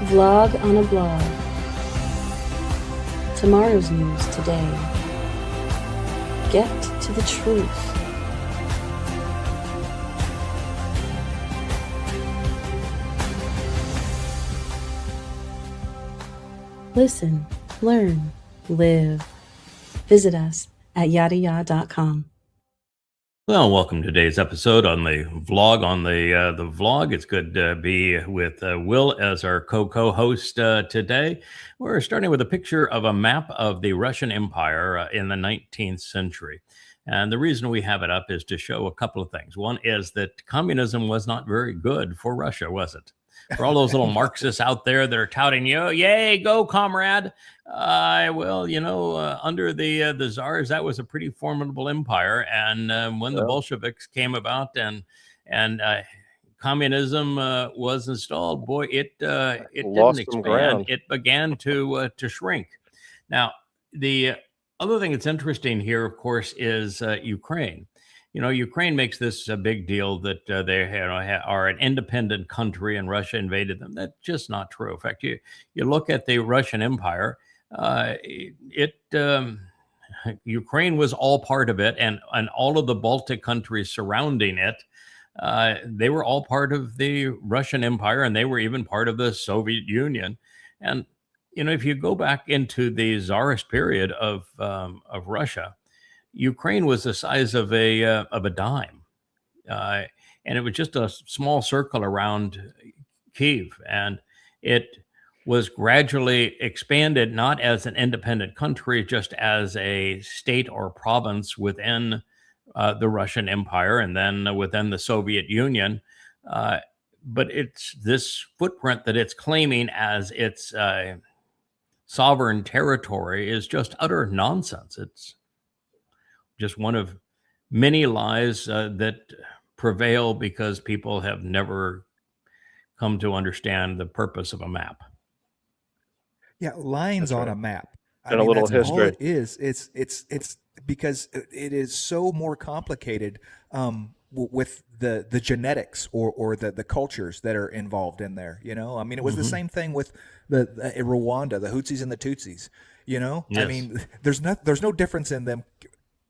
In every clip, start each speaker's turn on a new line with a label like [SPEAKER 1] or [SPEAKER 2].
[SPEAKER 1] Vlog on a blog. Tomorrow's news today. Get to the truth. Listen, learn, live. Visit us at yadaya.com.
[SPEAKER 2] Well, welcome to today's episode on the vlog. The vlog, it's good to be with Will as our co-host today. We're starting with a picture of a map of the Russian Empire in the 19th century. And the reason we have it up is to show a couple of things. One is that communism was not very good for Russia, was it? For all those little Marxists out there that are touting, yay, go, comrade. Under the czars, that was a pretty formidable empire. And when the Bolsheviks came about and communism was installed, boy, it didn't expand. It began to shrink. Now, the other thing that's interesting here, of course, is Ukraine. Ukraine makes this a big deal that they are an independent country and Russia invaded them. That's just not true. In fact, you look at the Russian Empire, Ukraine was all part of it, and all of the Baltic countries surrounding it, they were all part of the Russian Empire, and they were even part of the Soviet Union. And if you go back into the Tsarist period of Russia, Ukraine was the size of a dime, and it was just a small circle around Kyiv, and it was gradually expanded not as an independent country, just as a state or province within the Russian Empire and then within the Soviet Union. But it's this footprint that it's claiming as its sovereign territory is just utter nonsense. It's just one of many lies that prevail because people have never come to understand the purpose of a map.
[SPEAKER 3] Yeah, lines on a map.
[SPEAKER 4] And a little history.
[SPEAKER 3] All it is. It's because it is so more complicated with the genetics or the cultures that are involved in there. It was the same thing with the Rwanda, the Hutsis and the Tutsis. Yes. There's no difference in them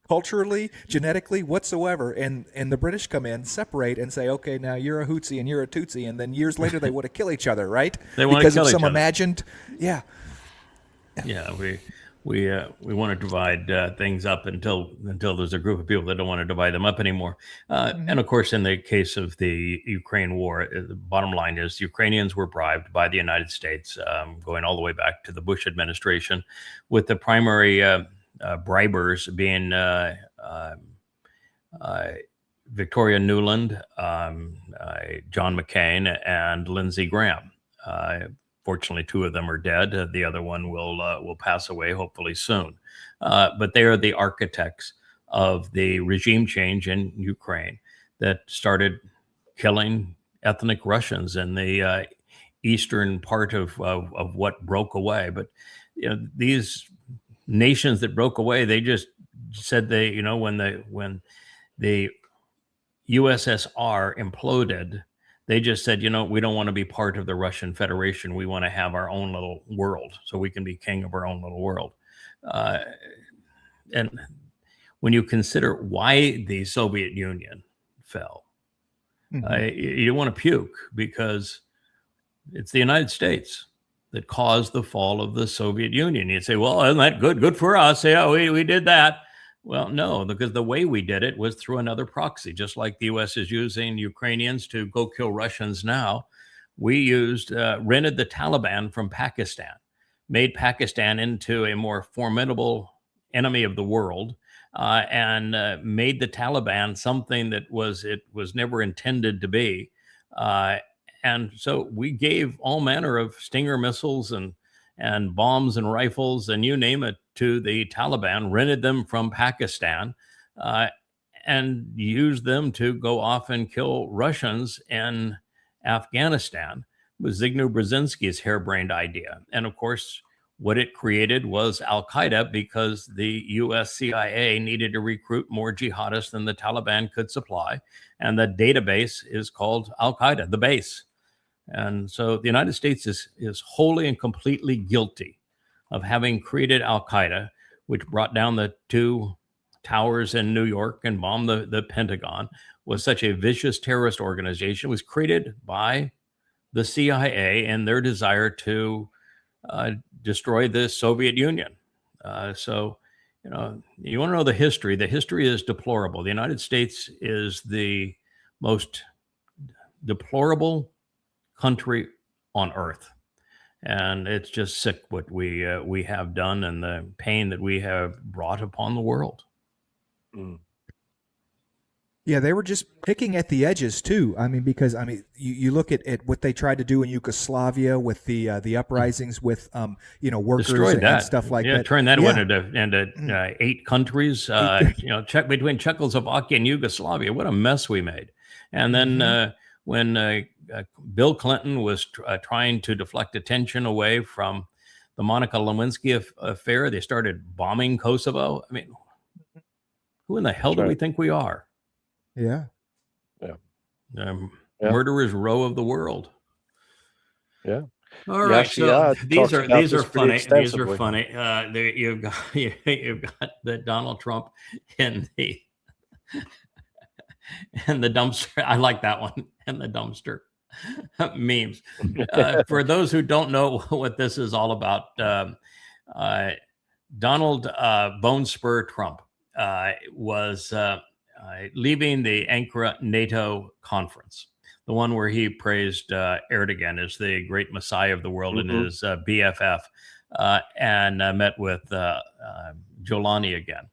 [SPEAKER 3] culturally, genetically, whatsoever, and the British come in, separate, and say, okay, now you're a Hutsi and you're a Tutsi, and then years later they want to kill each other, right?
[SPEAKER 2] They want to kill each other.
[SPEAKER 3] Because of some imagined,
[SPEAKER 2] yeah. We want to divide things up until there's a group of people that don't want to divide them up anymore. And of course, in the case of the Ukraine war, the bottom line is Ukrainians were bribed by the United States, going all the way back to the Bush administration, with the primary bribers being Victoria Nuland, John McCain, and Lindsey Graham. Fortunately, two of them are dead. The other one will pass away hopefully soon. But they are the architects of the regime change in Ukraine that started killing ethnic Russians in the eastern part of what broke away. But these nations that broke away, they just said when the USSR imploded, they just said, we don't want to be part of the Russian Federation. We want to have our own little world so we can be king of our own little world. And when you consider why the Soviet Union fell, you want to puke, because it's the United States that caused the fall of the Soviet Union. You'd say, well, isn't that good? Good for us. Yeah, we did that. Well, no, because the way we did it was through another proxy. Just like the U.S. is using Ukrainians to go kill Russians now, we rented the Taliban from Pakistan, made Pakistan into a more formidable enemy of the world, and made the Taliban something that it was never intended to be. And so we gave all manner of Stinger missiles and bombs and rifles and you name it to the Taliban, rented them from Pakistan, and used them to go off and kill Russians in Afghanistan. It was Zbigniew Brzezinski's harebrained idea. And of course, what it created was Al-Qaeda, because the US CIA needed to recruit more jihadists than the Taliban could supply. And the database is called Al-Qaeda, the base. And so the United States is wholly and completely guilty of having created Al Qaeda, which brought down the two towers in New York and bombed the Pentagon, was such a vicious terrorist organization. It was created by the CIA and their desire to destroy the Soviet Union. So, you know, you want to know the history. The history is deplorable. The United States is the most deplorable country on earth, and it's just sick what we have done and the pain that we have brought upon the world.
[SPEAKER 3] Yeah, they were just picking at the edges too. I mean, because you look at what they tried to do in Yugoslavia with the uprisings with workers
[SPEAKER 2] Destroyed that
[SPEAKER 3] and stuff like that.
[SPEAKER 2] Turned that one into 8 countries. Between Czechoslovakia and Yugoslavia, what a mess we made. And then when Bill Clinton was trying to deflect attention away from the Monica Lewinsky affair, they started bombing Kosovo. I mean, who in the hell do we think we are?
[SPEAKER 3] Yeah.
[SPEAKER 2] Murderer's row of the world.
[SPEAKER 4] Yeah.
[SPEAKER 2] All right. So these are funny. These are funny. You've got the Donald Trump in the dumpster. I like that one. And the dumpster memes. For those who don't know what this is all about, Donald Bone Spur Trump was leaving the Ankara NATO conference, the one where he praised Erdogan as the great messiah of the world and his BFF, and met with Jolani again,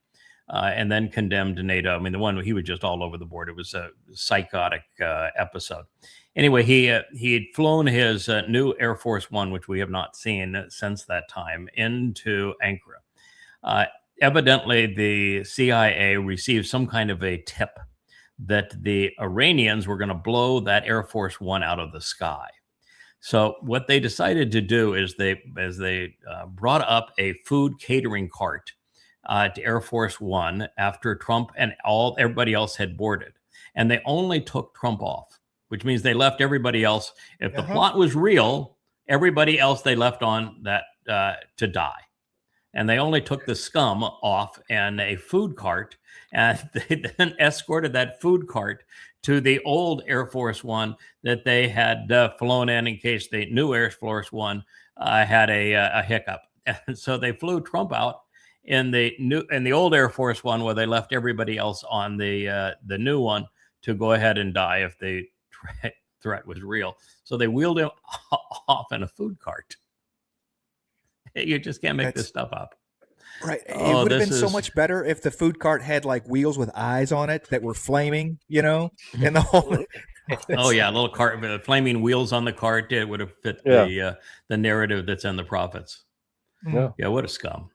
[SPEAKER 2] and then condemned NATO. I mean, the one he was just all over the board. It was a psychotic episode. Anyway, he had flown his new Air Force One, which we have not seen since that time, into Ankara. Evidently, the CIA received some kind of a tip that the Iranians were going to blow that Air Force One out of the sky. So what they decided to do is they brought up a food catering cart to Air Force One after Trump and everybody else had boarded, and they only took Trump off, which means they left everybody else. If the plot was real, everybody else they left on that to die. And they only took the scum off and a food cart, and they then escorted that food cart to the old Air Force One that they had flown in case the new Air Force One had a hiccup. And so they flew Trump out in the old Air Force One, where they left everybody else on the new one to go ahead and die if the threat was real. So they wheeled him off in a food cart. You just can't make this stuff up.
[SPEAKER 3] Right. It would have been so much better if the food cart had like wheels with eyes on it that were flaming, and the whole.
[SPEAKER 2] Oh yeah, a little cart with flaming wheels on the cart. It would have fit the narrative that's in the prophets. Yeah, what a scum.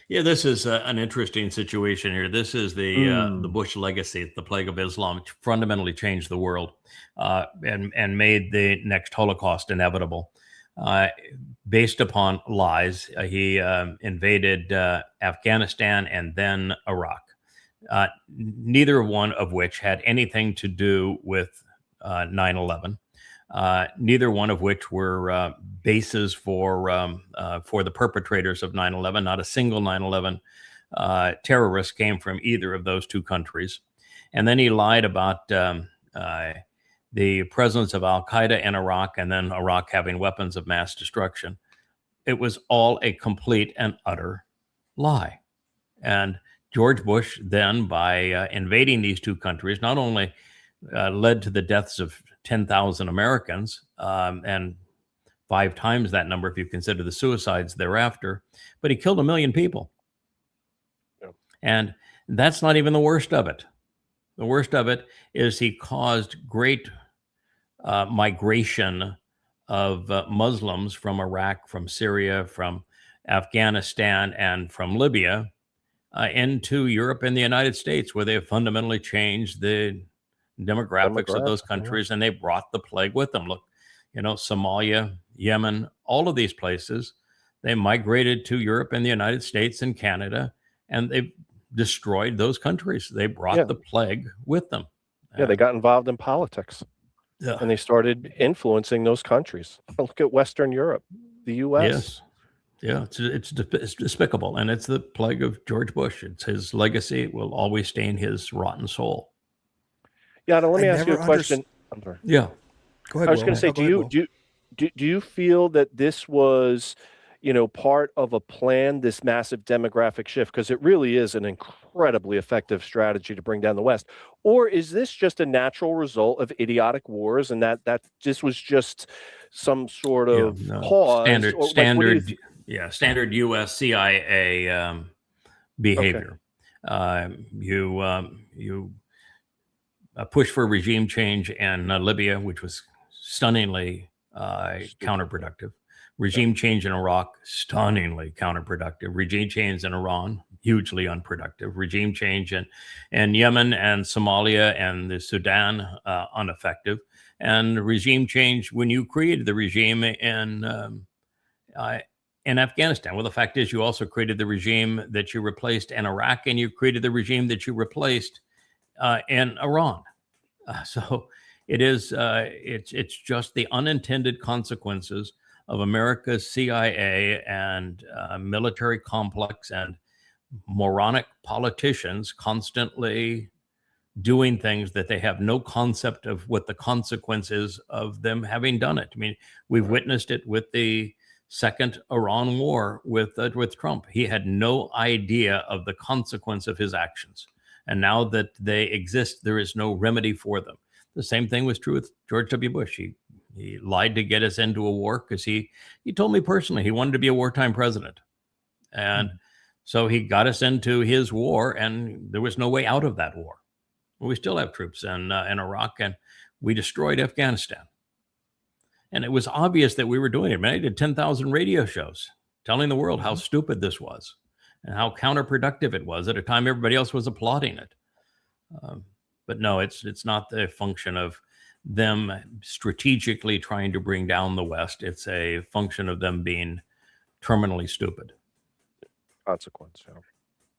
[SPEAKER 2] Yeah, this is an interesting situation here. This is the Bush legacy, the plague of Islam, which fundamentally changed the world and made the next Holocaust inevitable. Based upon lies, he invaded Afghanistan and then Iraq, neither one of which had anything to do with 9/11. Neither one of which were bases for the perpetrators of 9/11. Not a single 9/11 terrorist came from either of those two countries. And then he lied about the presence of Al Qaeda in Iraq, and then Iraq having weapons of mass destruction. It was all a complete and utter lie. And George Bush then, by invading these two countries, not only led to the deaths of 10,000 Americans, and 5 times that number if you consider the suicides thereafter, but he killed 1 million people. Yeah. And that's not even the worst of it. The worst of it is he caused great migration of Muslims from Iraq, from Syria, from Afghanistan, and from Libya into Europe and the United States, where they have fundamentally changed the demographics of those countries, and they brought the plague with them. Look, Somalia, Yemen, all of these places, they migrated to Europe and the United States and Canada, and they've destroyed those countries. They brought the plague with them.
[SPEAKER 4] Yeah, they got involved in politics
[SPEAKER 2] Yeah.
[SPEAKER 4] and they started influencing those countries. Look at Western Europe, the U.S.
[SPEAKER 2] Yes. Yeah, it's despicable, and it's the plague of George Bush. It's his legacy. It will always stain his rotten soul.
[SPEAKER 4] Yeah, now let me
[SPEAKER 3] I
[SPEAKER 4] ask you a
[SPEAKER 3] never
[SPEAKER 4] question. I'm sorry.
[SPEAKER 2] Yeah.
[SPEAKER 3] Go ahead.
[SPEAKER 4] I was
[SPEAKER 3] Will.
[SPEAKER 4] going to say,
[SPEAKER 3] No, go ahead, Will.
[SPEAKER 4] do you feel that this was, part of a plan, this massive demographic shift? Because it really is an incredibly effective strategy to bring down the West. Or is this just a natural result of idiotic wars, and that this was just some sort of pause?
[SPEAKER 2] Standard,
[SPEAKER 4] Or, like, what do you
[SPEAKER 2] standard U.S. CIA behavior. You push for regime change in Libya, which was stunningly counterproductive. Regime change in Iraq, stunningly counterproductive. Regime change in Iran, hugely unproductive. Regime change in Yemen and Somalia and the Sudan, ineffective. And regime change when you created the regime in Afghanistan. Well, the fact is, you also created the regime that you replaced in Iraq, and you created the regime that you replaced in Iran. So it is. It's just the unintended consequences of America's CIA and military complex and moronic politicians constantly doing things that they have no concept of what the consequences of them having done it. I mean, we've witnessed it with the second Iran war with Trump. He had no idea of the consequence of his actions. And now that they exist, there is no remedy for them. The same thing was true with George W. Bush. He lied to get us into a war because he told me personally he wanted to be a wartime president. And so he got us into his war, and there was no way out of that war. We still have troops in Iraq, and we destroyed Afghanistan. And it was obvious that we were doing it. Man, I did 10,000 radio shows telling the world how stupid this was and how counterproductive it was at a time everybody else was applauding it. But no, it's not the function of them strategically trying to bring down the West. It's a function of them being terminally stupid.
[SPEAKER 4] consequence?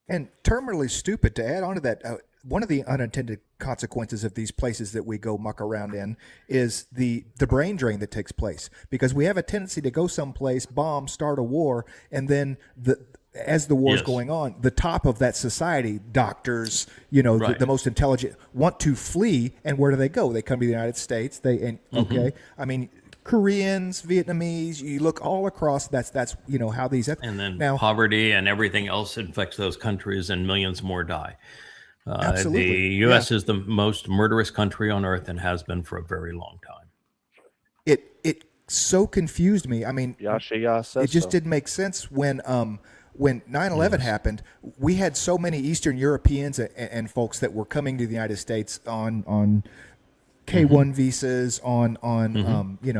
[SPEAKER 3] And terminally stupid, to add on to that, one of the unintended consequences of these places that we go muck around in is the brain drain that takes place, because we have a tendency to go someplace, bomb, start a war, and then as the war's going on, the top of that society, doctors, the most intelligent, want to flee. And where do they go? They come to the United States. I mean, Koreans, Vietnamese, you look all across, that's how these...
[SPEAKER 2] And then poverty and everything else infects those countries, and millions more die.
[SPEAKER 3] Absolutely.
[SPEAKER 2] The U.S. is the most murderous country on earth and has been for a very long time.
[SPEAKER 3] It so confused me. I mean, it just didn't make sense when 9/11 happened. We had so many Eastern Europeans and folks that were coming to the United States on K-1 visas, on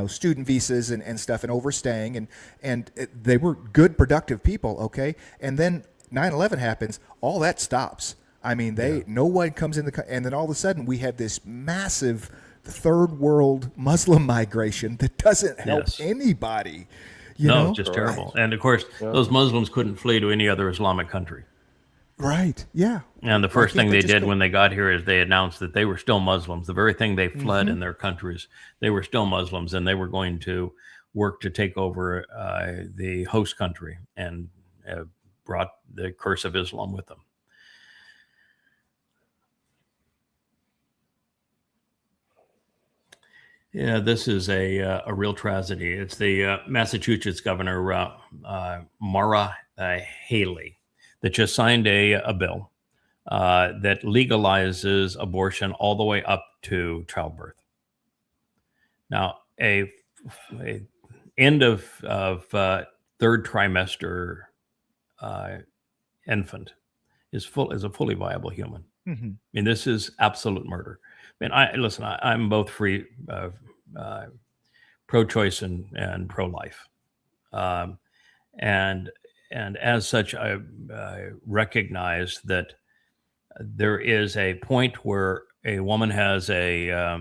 [SPEAKER 3] student visas and stuff, and overstaying, and they were good, productive people. Okay, and then 9/11 happens. All that stops. I mean, no one comes in and then all of a sudden we have this massive third world Muslim migration that doesn't help anybody.
[SPEAKER 2] Just terrible. And of course, those Muslims couldn't flee to any other Islamic country.
[SPEAKER 3] Right. Yeah.
[SPEAKER 2] And the first thing they did when they got here is they announced that they were still Muslims. The very thing they fled in their countries, they were still Muslims, and they were going to work to take over the host country, and brought the curse of Islam with them. Yeah, this is a real tragedy. It's the Massachusetts governor, Maura Haley, that just signed a bill that legalizes abortion all the way up to childbirth. Now, a end of third trimester infant is a fully viable human. I mean, this is absolute murder. I mean, I'm both free, pro-choice and pro-life, and as such, I recognize that there is a point where a woman has a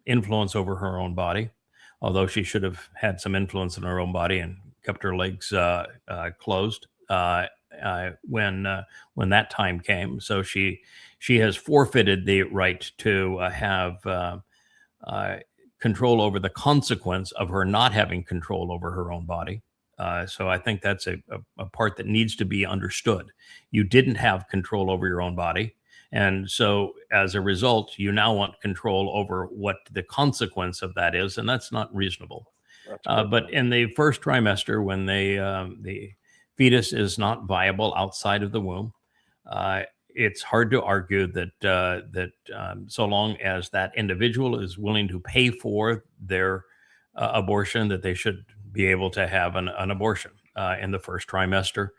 [SPEAKER 2] influence over her own body, although she should have had some influence in her own body and kept her legs closed. when that time came. So she has forfeited the right to have control over the consequence of her not having control over her own body. So I think that's a part that needs to be understood. You didn't have control over your own body. And so as a result, you now want control over what the consequence of that is. And that's not reasonable. But in the first trimester, when the fetus is not viable outside of the womb, it's hard to argue that so long as that individual is willing to pay for their abortion, that they should be able to have an abortion in the first trimester.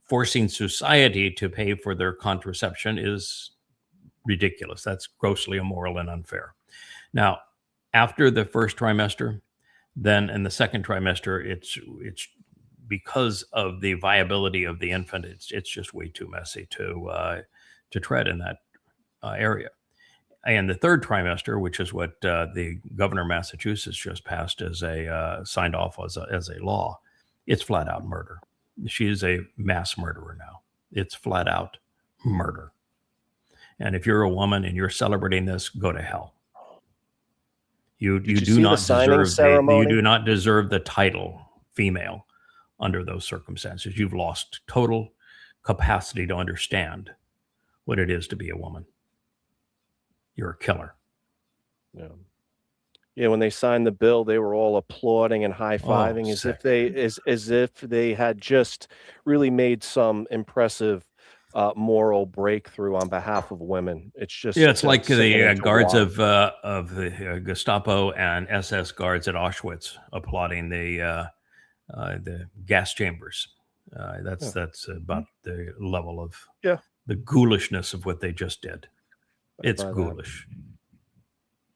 [SPEAKER 2] Forcing society to pay for their contraception is ridiculous. That's grossly immoral and unfair. Now, after the first trimester, then in the second trimester, it's because of the viability of the infant, it's just way too messy to tread in that area. And the third trimester, which is what the governor of Massachusetts just passed as signed off as a law, it's flat out murder. She is a mass murderer now. It's flat out murder. And if you're a woman and you're celebrating this, go to hell. You do not deserve the title female under those circumstances. You've lost total capacity to understand what it is to be a woman. You're a killer.
[SPEAKER 4] Yeah. Yeah, when they signed the bill, they were all applauding and high-fiving as if they had just really made some impressive moral breakthrough on behalf of women. It's just
[SPEAKER 2] it's like the guards of the Gestapo and SS guards at Auschwitz applauding the gas chambers. That's about the level of the ghoulishness of what they just did. It's ghoulish.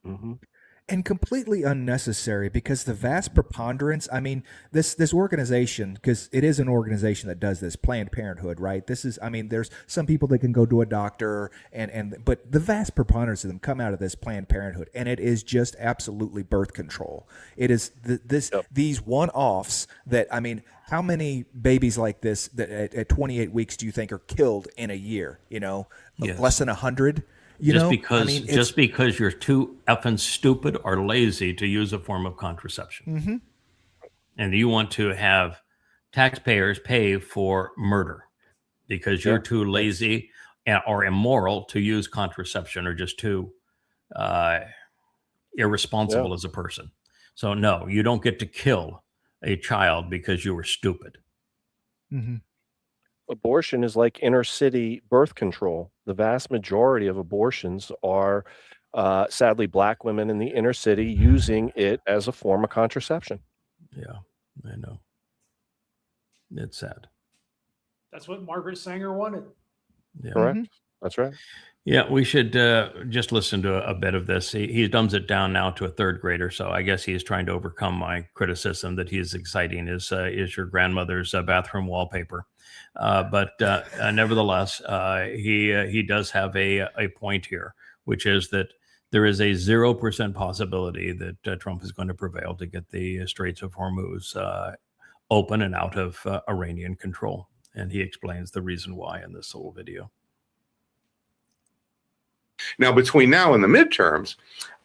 [SPEAKER 4] Mm-hmm.
[SPEAKER 3] And completely unnecessary, because the vast preponderance, I mean, this organization, because it is an organization that does this, Planned Parenthood, right? This is, I mean, there's some people that can go to a doctor, but the vast preponderance of them come out of this Planned Parenthood, and it is just absolutely birth control. It is these one-offs that, I mean, how many babies like this that at 28 weeks do you think are killed in a year?
[SPEAKER 2] Yes.
[SPEAKER 3] Less than 100.
[SPEAKER 2] Just because you're too effing stupid or lazy to use a form of contraception.
[SPEAKER 3] Mm-hmm.
[SPEAKER 2] And you want to have taxpayers pay for murder because you're too lazy or immoral to use contraception, or just too irresponsible as a person. So no, you don't get to kill a child because you were stupid.
[SPEAKER 3] Mm-hmm.
[SPEAKER 4] Abortion is like inner city birth control. The vast majority of abortions are sadly Black women in the inner city using it as a form of contraception.
[SPEAKER 2] Yeah, I know. It's sad.
[SPEAKER 5] That's what Margaret Sanger wanted.
[SPEAKER 2] Yeah.
[SPEAKER 4] Correct.
[SPEAKER 3] Mm-hmm.
[SPEAKER 4] That's right.
[SPEAKER 2] Yeah, we should just listen to a bit of this. He dumbs it down now to a third grader, so I guess he's trying to overcome my criticism that he's exciting is your grandmother's bathroom wallpaper. But nevertheless, he does have a point here, which is that there is a 0% possibility that Trump is going to prevail to get the Straits of Hormuz open and out of Iranian control. And he explains the reason why in this little video.
[SPEAKER 6] Now, between now and the midterms,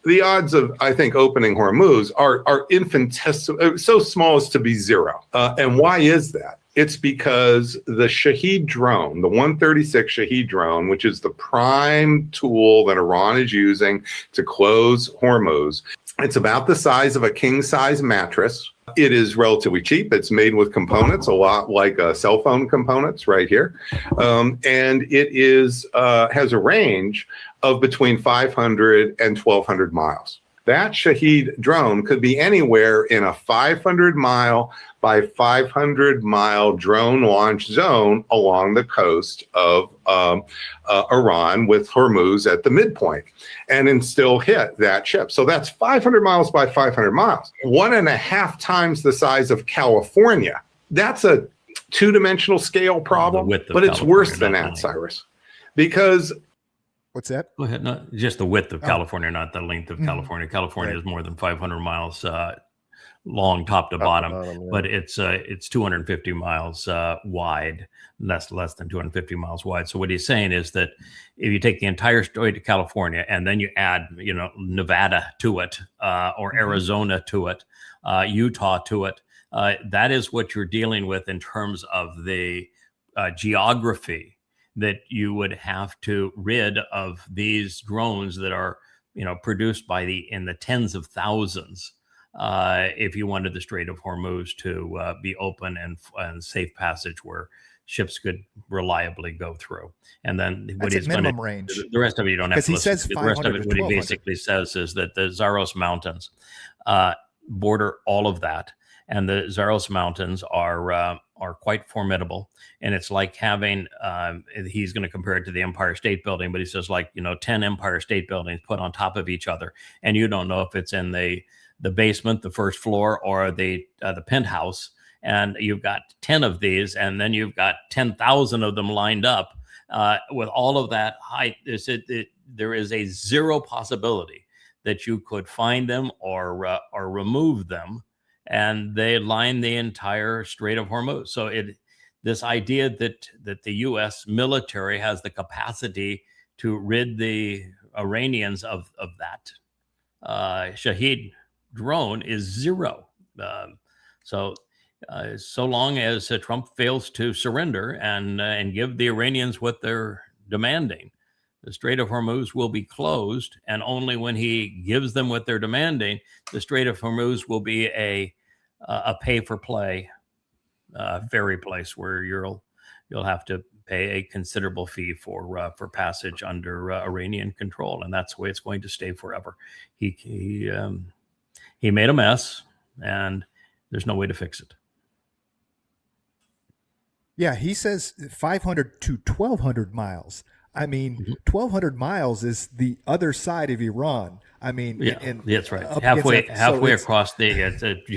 [SPEAKER 6] the odds of, I think, opening Hormuz are infinitesimal, so small as to be zero. And why is that? It's because the Shahed drone, the 136 Shahed drone, which is the prime tool that Iran is using to close Hormuz, it's about the size of a king-size mattress. It is relatively cheap. It's made with components a lot like cell phone components right here. And it is has a range of between 500 and 1,200 miles. That Shahed drone could be anywhere in a 500-mile by 500-mile drone launch zone along the coast of Iran, with Hormuz at the midpoint, and then still hit that ship. So that's 500 miles by 500 miles, 1.5 times the size of California. That's a two-dimensional scale problem, but it's worse than that, Cyrus, because...
[SPEAKER 3] What's that?
[SPEAKER 2] Go ahead. Not just the width of California, not the length of California. California is more than 500 miles long top to bottom,
[SPEAKER 4] yeah.
[SPEAKER 2] but it's 250 miles wide, less than 250 miles wide. So what he's saying is that if you take the entire Strait of California and then you add, Nevada to it, or Arizona to it, Utah to it, that is what you're dealing with in terms of the geography that you would have to rid of these drones that are, produced in the tens of thousands. If you wanted the Strait of Hormuz to be open and safe passage where ships could reliably go through. And then what
[SPEAKER 3] That's
[SPEAKER 2] he's
[SPEAKER 3] at
[SPEAKER 2] going to,
[SPEAKER 3] minimum range.
[SPEAKER 2] the rest of it you don't have
[SPEAKER 3] 'Cause
[SPEAKER 2] to
[SPEAKER 3] he
[SPEAKER 2] listen
[SPEAKER 3] says
[SPEAKER 2] to. The rest of
[SPEAKER 3] 500
[SPEAKER 2] it,
[SPEAKER 3] to
[SPEAKER 2] what he
[SPEAKER 3] 1200.
[SPEAKER 2] basically says is that the Zaros Mountains border all of that. And the Zaros Mountains are quite formidable. And it's like having, he's going to compare it to the Empire State Building, but he says 10 Empire State Buildings put on top of each other. And you don't know if it's in the basement, the first floor, or the penthouse. And you've got 10 of these, and then you've got 10,000 of them lined up with all of that height. There is a zero possibility that you could find them or remove them, and they line the entire Strait of Hormuz. So this idea that the U.S. military has the capacity to rid the Iranians of that Shahed drone is zero. So long as Trump fails to surrender and give the Iranians what they're demanding, the Strait of Hormuz will be closed. And only when he gives them what they're demanding, the Strait of Hormuz will be a pay-for-play ferry place where you'll have to pay a considerable fee for passage under Iranian control, and that's the way it's going to stay forever. He made a mess, and there's no way to fix it.
[SPEAKER 3] Yeah, he says 500 to 1,200 miles. I mean, 1,200 miles is the other side of Iran. I mean,
[SPEAKER 2] that's right.
[SPEAKER 3] up
[SPEAKER 2] Halfway
[SPEAKER 3] against that. So
[SPEAKER 2] across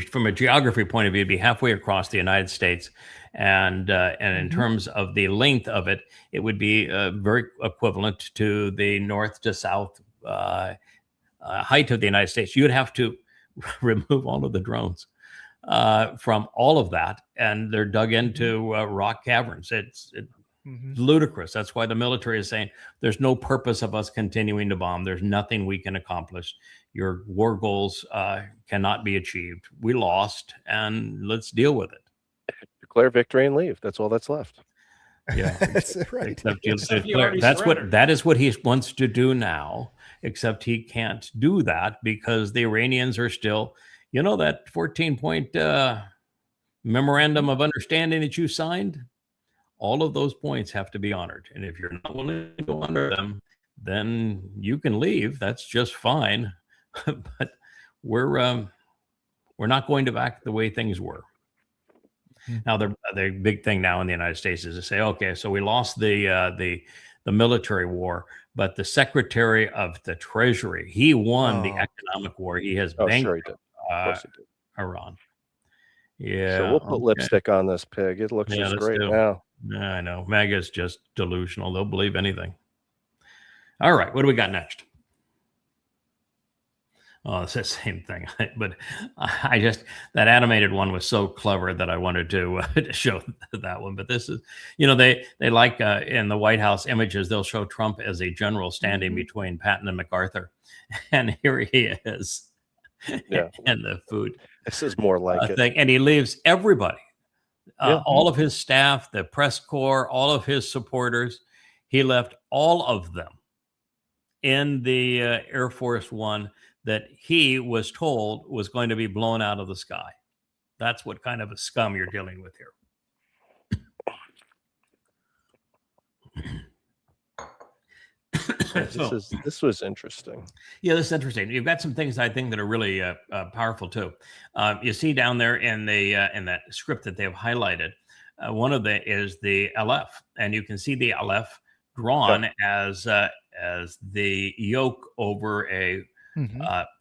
[SPEAKER 2] from a geography point of view, it'd be halfway across the United States, and in terms of the length of it, it would be very equivalent to the north to south height of the United States. You'd have to remove all of the drones from all of that, and they're dug into rock caverns. It's ludicrous. That's why the military is saying there's no purpose of us continuing to bomb. There's nothing we can accomplish. Your war goals cannot be achieved. We lost, and let's deal with it.
[SPEAKER 4] Declare victory and leave. That's all that's left.
[SPEAKER 3] Yeah, that's right.
[SPEAKER 2] That is what he wants to do now, except he can't do that because the Iranians are still, that 14-point memorandum of understanding that you signed. All of those points have to be honored. And if you're not willing to honor them, then you can leave. That's just fine. But we're not going to back the way things were. Now, the big thing now in the United States is to say, okay, so we lost the military war, but the Secretary of the Treasury, he won the economic war. He has bankrupt Iran. Yeah.
[SPEAKER 4] So we'll put lipstick on this pig. It looks just great now.
[SPEAKER 2] Yeah, I know. MAGA is just delusional. They'll believe anything. All right. What do we got next? Oh, it's the same thing. But that animated one was so clever that I wanted to show that one. But this is, they like in the White House images, they'll show Trump as a general standing between Patton and MacArthur. And here he is.
[SPEAKER 4] Yeah.
[SPEAKER 2] And the food.
[SPEAKER 4] This is more like it.
[SPEAKER 2] Thing. And he leaves everybody. All of his staff, the press corps, all of his supporters, he left all of them in the Air Force One that he was told was going to be blown out of the sky. That's what kind of a scum you're dealing with here.
[SPEAKER 4] This was interesting.
[SPEAKER 2] Yeah, this is interesting. You've got some things I think that are really powerful too. You see down there in that script that they've highlighted, one of the is the Aleph, and you can see the Aleph drawn as the yoke over a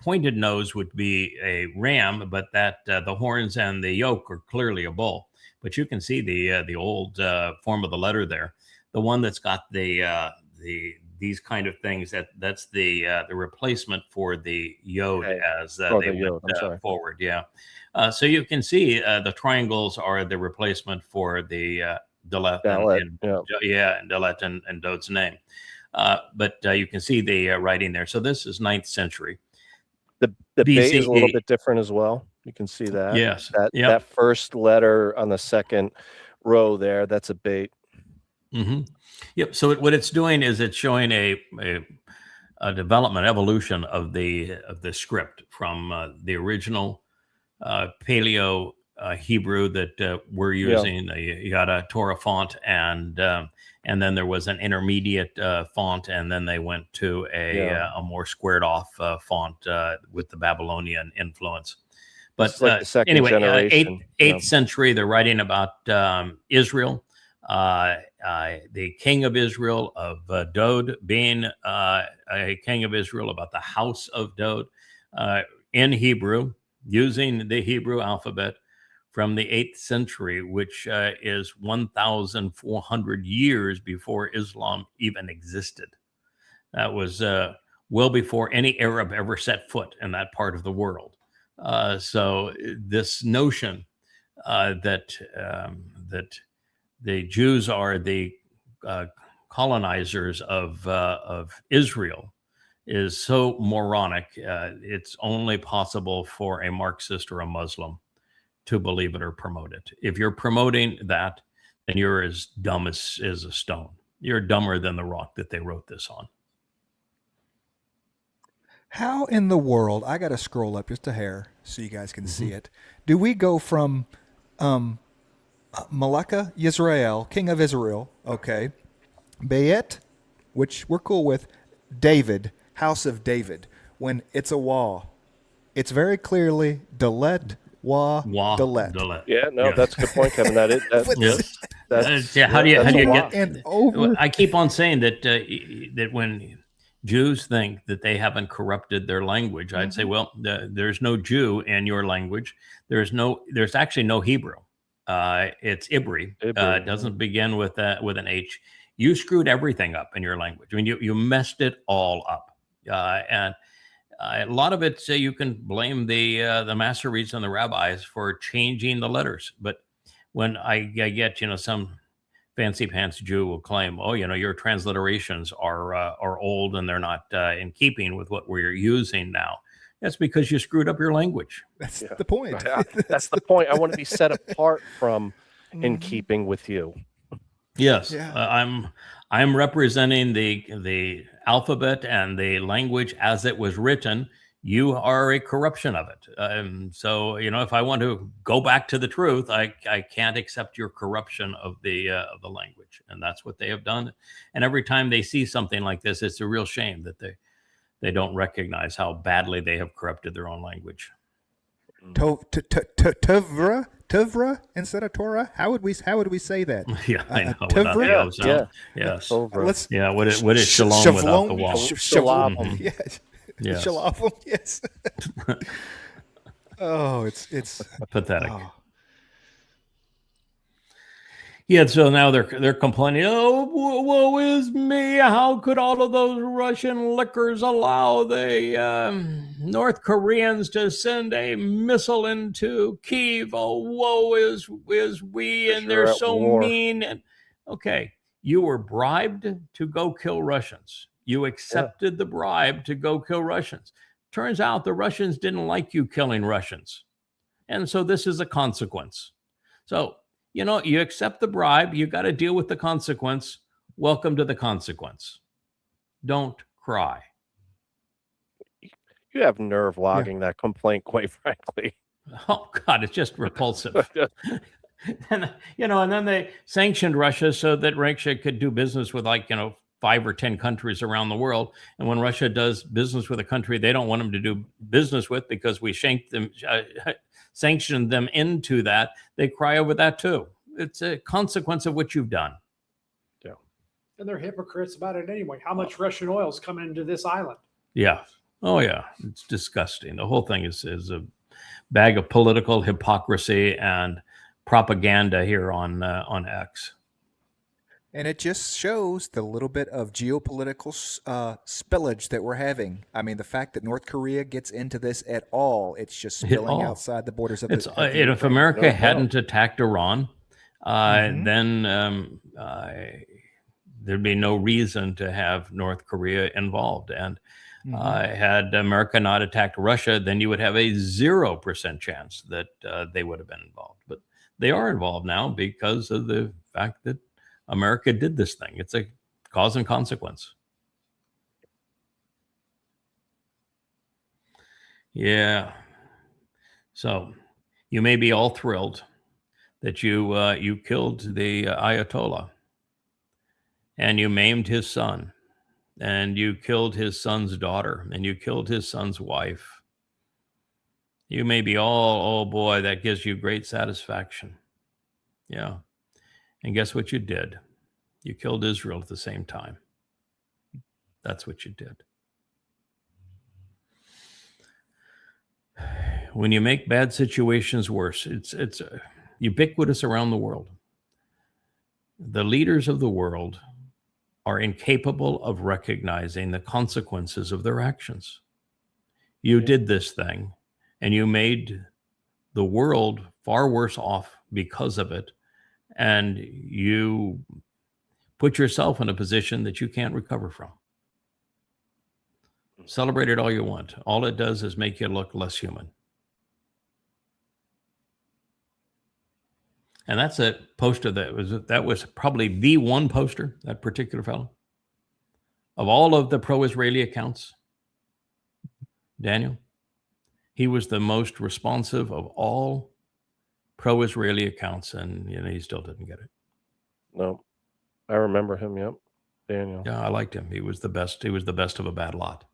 [SPEAKER 2] pointed nose would be a ram, but that the horns and the yoke are clearly a bull. But you can see the old form of the letter there. The one that's got the these kind of things, that's the replacement for the yod
[SPEAKER 4] Okay.
[SPEAKER 2] as
[SPEAKER 4] The
[SPEAKER 2] they
[SPEAKER 4] yod, I'm
[SPEAKER 2] went
[SPEAKER 4] sorry.
[SPEAKER 2] forward. Yeah. So you can see the triangles are the replacement for the Dalet
[SPEAKER 4] Dalet,
[SPEAKER 2] and Dalet and Dod's name. But you can see the writing there. So this is 9th century.
[SPEAKER 4] The bait is a little
[SPEAKER 2] BCE.
[SPEAKER 4] bit different as well. You can see that.
[SPEAKER 2] Yes.
[SPEAKER 4] That
[SPEAKER 2] Yep.
[SPEAKER 4] that first letter on the second row there, that's a bait.
[SPEAKER 2] Mm-hmm. Yep. So what it's doing is it's showing a development, evolution of the script from the original Paleo Hebrew that we're using, the Yada Torah font, and then there was an intermediate font, and then they went to a more squared off font with the Babylonian influence. But
[SPEAKER 4] It's like the second
[SPEAKER 2] anyway,
[SPEAKER 4] generation,
[SPEAKER 2] 8th century, they're writing about Israel, the king of Israel, of Dod being a king of Israel, about the house of Dod in Hebrew, using the Hebrew alphabet from the 8th century, which is 1,400 years before Islam even existed. That was well before any Arab ever set foot in that part of the world. So this notion that the Jews are the colonizers of Israel is so moronic. It's only possible for a Marxist or a Muslim to believe it or promote it. If you're promoting that, then you're as dumb as a stone. You're dumber than the rock that they wrote this on.
[SPEAKER 3] How in the world, I got to scroll up just a hair so you guys can see it. Do we go from Malika Yisrael, king of Israel, okay, Bayet, which we're cool with, David, house of David, when it's a wah, it's very clearly Dalet, wah, Dalet.
[SPEAKER 2] Dalet.
[SPEAKER 4] Yeah, no,
[SPEAKER 2] Yeah.
[SPEAKER 4] that's a good point, Kevin. That is
[SPEAKER 2] Yes.
[SPEAKER 4] that's
[SPEAKER 2] How do you
[SPEAKER 4] that's a
[SPEAKER 2] get?
[SPEAKER 4] lot.
[SPEAKER 3] And over.
[SPEAKER 2] I keep on saying that that when Jews think that they haven't corrupted their language, I'd say, well, there's no Jew in your language. There's actually no Hebrew. It's Ibri. It doesn't begin with an H. You screwed everything up in your language. I mean, you messed it all up, and a lot of it, you can blame the Masoretes and the rabbis for changing the letters. But when I get, some fancy pants Jew will claim, oh, your transliterations are old and they're not in keeping with what we're using now. That's because you screwed up your language.
[SPEAKER 3] That's the point.
[SPEAKER 4] Yeah, that's the point. I want to be set apart from in keeping with you.
[SPEAKER 2] Yes,
[SPEAKER 3] Yeah.
[SPEAKER 2] I'm representing the alphabet and the language as it was written. You are a corruption of it. So if I want to go back to the truth, I can't accept your corruption of the language, and that's what they have done. And every time they see something like this, it's a real shame that they don't recognize how badly they have corrupted their own language.
[SPEAKER 3] Tuvra instead of Torah. How would we say that?
[SPEAKER 2] Yeah, I know.
[SPEAKER 3] Tuvra?
[SPEAKER 2] Without the O sound.
[SPEAKER 4] Yeah.
[SPEAKER 2] Yes.
[SPEAKER 4] Over.
[SPEAKER 3] Let's
[SPEAKER 2] Yeah. What is shalom without the wall?
[SPEAKER 3] Shalom.
[SPEAKER 4] Shalom.
[SPEAKER 3] Yes.
[SPEAKER 2] Yes.
[SPEAKER 3] Shalom. Yes. Oh, it's
[SPEAKER 2] Pathetic.
[SPEAKER 3] oh.
[SPEAKER 2] Yeah, so now they're complaining. Oh, woe is me! How could all of those Russian lickers allow the North Koreans to send a missile into Kyiv? Oh, woe is we, and they're
[SPEAKER 4] You're at
[SPEAKER 2] so
[SPEAKER 4] war.
[SPEAKER 2] mean. And okay, you were bribed to go kill Russians. You accepted the bribe to go kill Russians. Turns out the Russians didn't like you killing Russians, and so this is a consequence. So. You accept the bribe, you got to deal with the consequence. Welcome to the consequence. Don't cry.
[SPEAKER 4] You have nerve logging that complaint, quite frankly.
[SPEAKER 2] Oh, God, it's just repulsive. And then they sanctioned Russia so that Russia could do business with 5 or 10 countries around the world. And when Russia does business with a country they don't want them to do business with because we sanctioned them into that, they cry over that too. It's a consequence of what you've done.
[SPEAKER 4] Yeah.
[SPEAKER 5] And they're hypocrites about it anyway. How much Russian oil is coming into this island?
[SPEAKER 2] Yeah. Oh, yeah. It's disgusting. The whole thing is a bag of political hypocrisy and propaganda here on X.
[SPEAKER 3] And it just shows the little bit of geopolitical spillage that we're having. I mean, the fact that North Korea gets into this at all, it's just spilling
[SPEAKER 2] all.
[SPEAKER 3] outside the borders of
[SPEAKER 2] It's
[SPEAKER 3] the of the
[SPEAKER 2] if
[SPEAKER 3] Ukraine.
[SPEAKER 2] America
[SPEAKER 4] No doubt.
[SPEAKER 2] hadn't attacked Iran,
[SPEAKER 3] Mhm.
[SPEAKER 2] then there'd be no reason to have North Korea involved. And
[SPEAKER 3] Mhm.
[SPEAKER 2] had America not attacked Russia, then you would have a 0% chance that they would have been involved. But they are involved now because of the fact that America did this thing. It's a cause and consequence. Yeah. So you may be all thrilled that you killed the Ayatollah, and you maimed his son, and you killed his son's daughter, and you killed his son's wife. You may be all, oh boy, that gives you great satisfaction. Yeah. And guess what you did? You killed Israel at the same time. That's what you did. When you make bad situations worse, it's ubiquitous around the world. The leaders of the world are incapable of recognizing the consequences of their actions. You did this thing, and you made the world far worse off because of it, and you put yourself in a position that you can't recover from. Celebrate it all you want. All it does is make you look less human. And that's a poster that was probably the one poster, that particular fellow, of all of the pro-Israeli accounts. Daniel, he was the most responsive of all pro-Israeli accounts, and he still didn't get it.
[SPEAKER 4] No, I remember him. Yep, Daniel.
[SPEAKER 2] Yeah, I liked him. He was the best. He was the best of a bad lot.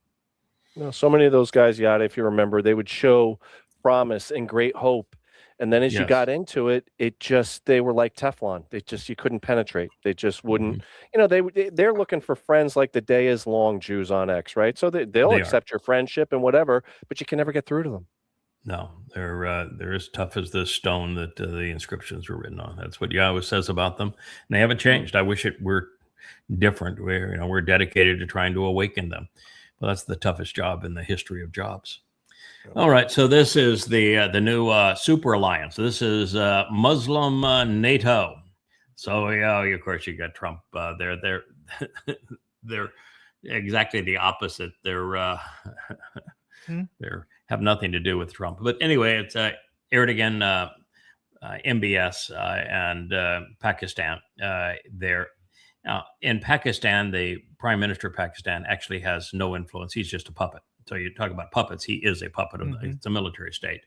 [SPEAKER 4] No, so many of those guys, Yada, if you remember, they would show promise and great hope. And then as you
[SPEAKER 2] Yes.
[SPEAKER 4] got into it, they were like Teflon. You couldn't penetrate. They just wouldn't, they're looking for friends like the day is long Jews on X, right? So they'll
[SPEAKER 2] They are.
[SPEAKER 4] accept your friendship and whatever, but you can never get through to them.
[SPEAKER 2] No, they're as tough as the stone that the inscriptions were written on. That's what Yahweh says about them, and they haven't changed. I wish it were different. We're dedicated to trying to awaken them. Well, that's the toughest job in the history of jobs. All right, so this is the new super alliance. This is Muslim NATO. So of course you got Trump. They're exactly the opposite. They're have nothing to do with Trump. But anyway, it's Erdogan, MBS, and Pakistan. There now in Pakistan, the Prime Minister of Pakistan actually has no influence. He's just a puppet. So you talk about puppets. He is a puppet of it's a military state.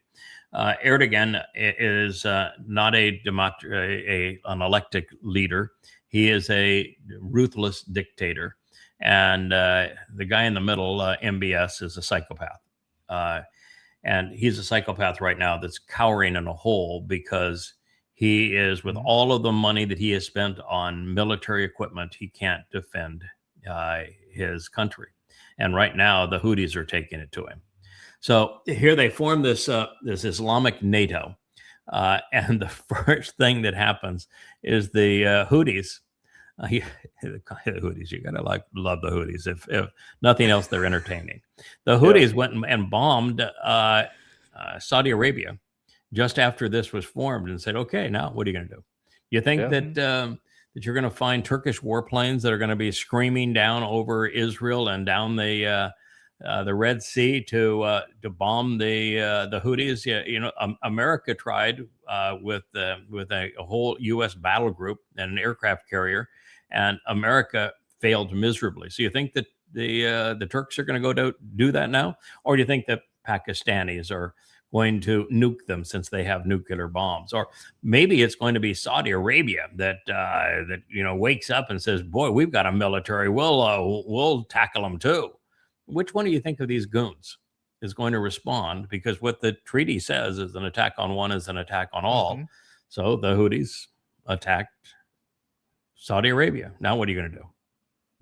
[SPEAKER 2] Erdogan is not an elected leader. He is a ruthless dictator. And the guy in the middle, MBS, is a psychopath. And he's a psychopath right now that's cowering in a hole because he is, with all of the money that he has spent on military equipment, he can't defend his country. And right now, the Houthis are taking it to him. So here they form this Islamic NATO. And the first thing that happens is the Houthis. The Houthis, you gotta love the Houthis. If nothing else, they're entertaining. The Houthis went and bombed Saudi Arabia just after this was formed and said, "Okay, now what are you going to do? You think that you're going to find Turkish warplanes that are going to be screaming down over Israel and down the Red Sea to bomb the Houthis?" Yeah, America tried with a whole U.S. battle group and an aircraft carrier, and America failed miserably. So you think that the Turks are going to go do that now, or do you think that Pakistanis are going to nuke them since they have nuclear bombs? Or maybe it's going to be Saudi Arabia that wakes up and says, "Boy, we've got a military. We'll tackle them too." Which one do you think of these goons is going to respond? Because what the treaty says is an attack on one is an attack on all. So the Houthis attacked Saudi Arabia. Now what are you going to do?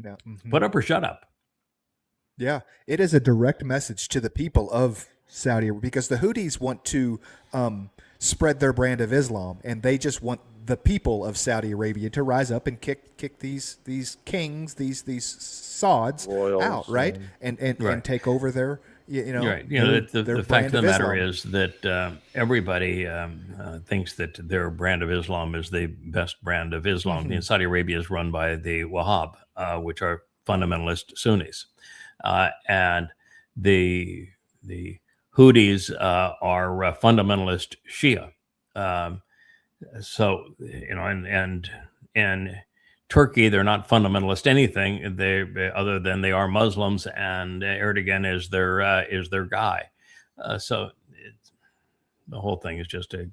[SPEAKER 3] Yeah.
[SPEAKER 2] Put up or shut up?
[SPEAKER 3] Yeah, it is a direct message to the people of Saudi Arabia because the Houthis want to spread their brand of Islam, and they just want the people of Saudi Arabia to rise up and kick these kings, these sods
[SPEAKER 4] Royals,
[SPEAKER 3] out, right? And
[SPEAKER 2] Right.
[SPEAKER 3] take over their
[SPEAKER 2] Right.
[SPEAKER 3] their
[SPEAKER 2] The fact
[SPEAKER 3] brand
[SPEAKER 2] of the
[SPEAKER 3] of
[SPEAKER 2] matter
[SPEAKER 3] Islam.
[SPEAKER 2] is that everybody thinks that their brand of Islam is the best brand of Islam.
[SPEAKER 3] Mhm.
[SPEAKER 2] Saudi Arabia is run by the Wahhab, which are fundamentalist Sunnis, and the Houthis are fundamentalist Shia. So and Turkey, they're not fundamentalist anything. They other than they are Muslims, and Erdogan is their guy. So the whole thing is just a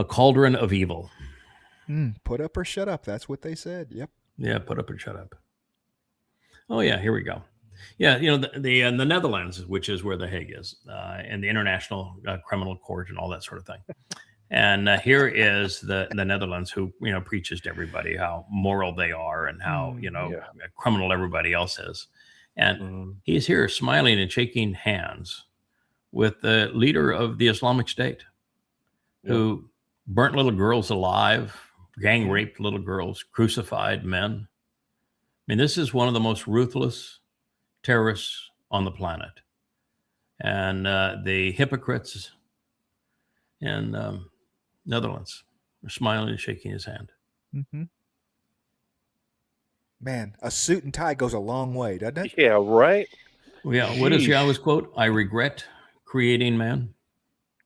[SPEAKER 2] cauldron of evil.
[SPEAKER 3] Put up or shut up. That's what they said. Yep.
[SPEAKER 2] Yeah, put up and shut up. Oh yeah, here we go. Yeah, the Netherlands, which is where the Hague is, and the International Criminal Court and all that sort of thing. And here is the Netherlands, who preaches to everybody how moral they are and how criminal everybody else is. And he's here smiling and shaking hands with the leader of the Islamic State, who burnt little girls alive, gang raped little girls, crucified men. I mean, this is one of the most ruthless terrorists on the planet. And the hypocrites in Netherlands are smiling and shaking his hand.
[SPEAKER 3] Mm-hmm. Man, a suit and tie goes a long way, doesn't it?
[SPEAKER 4] Yeah, right.
[SPEAKER 2] Yeah. What is
[SPEAKER 4] Sheesh.
[SPEAKER 2] Yahweh's quote? I regret creating man.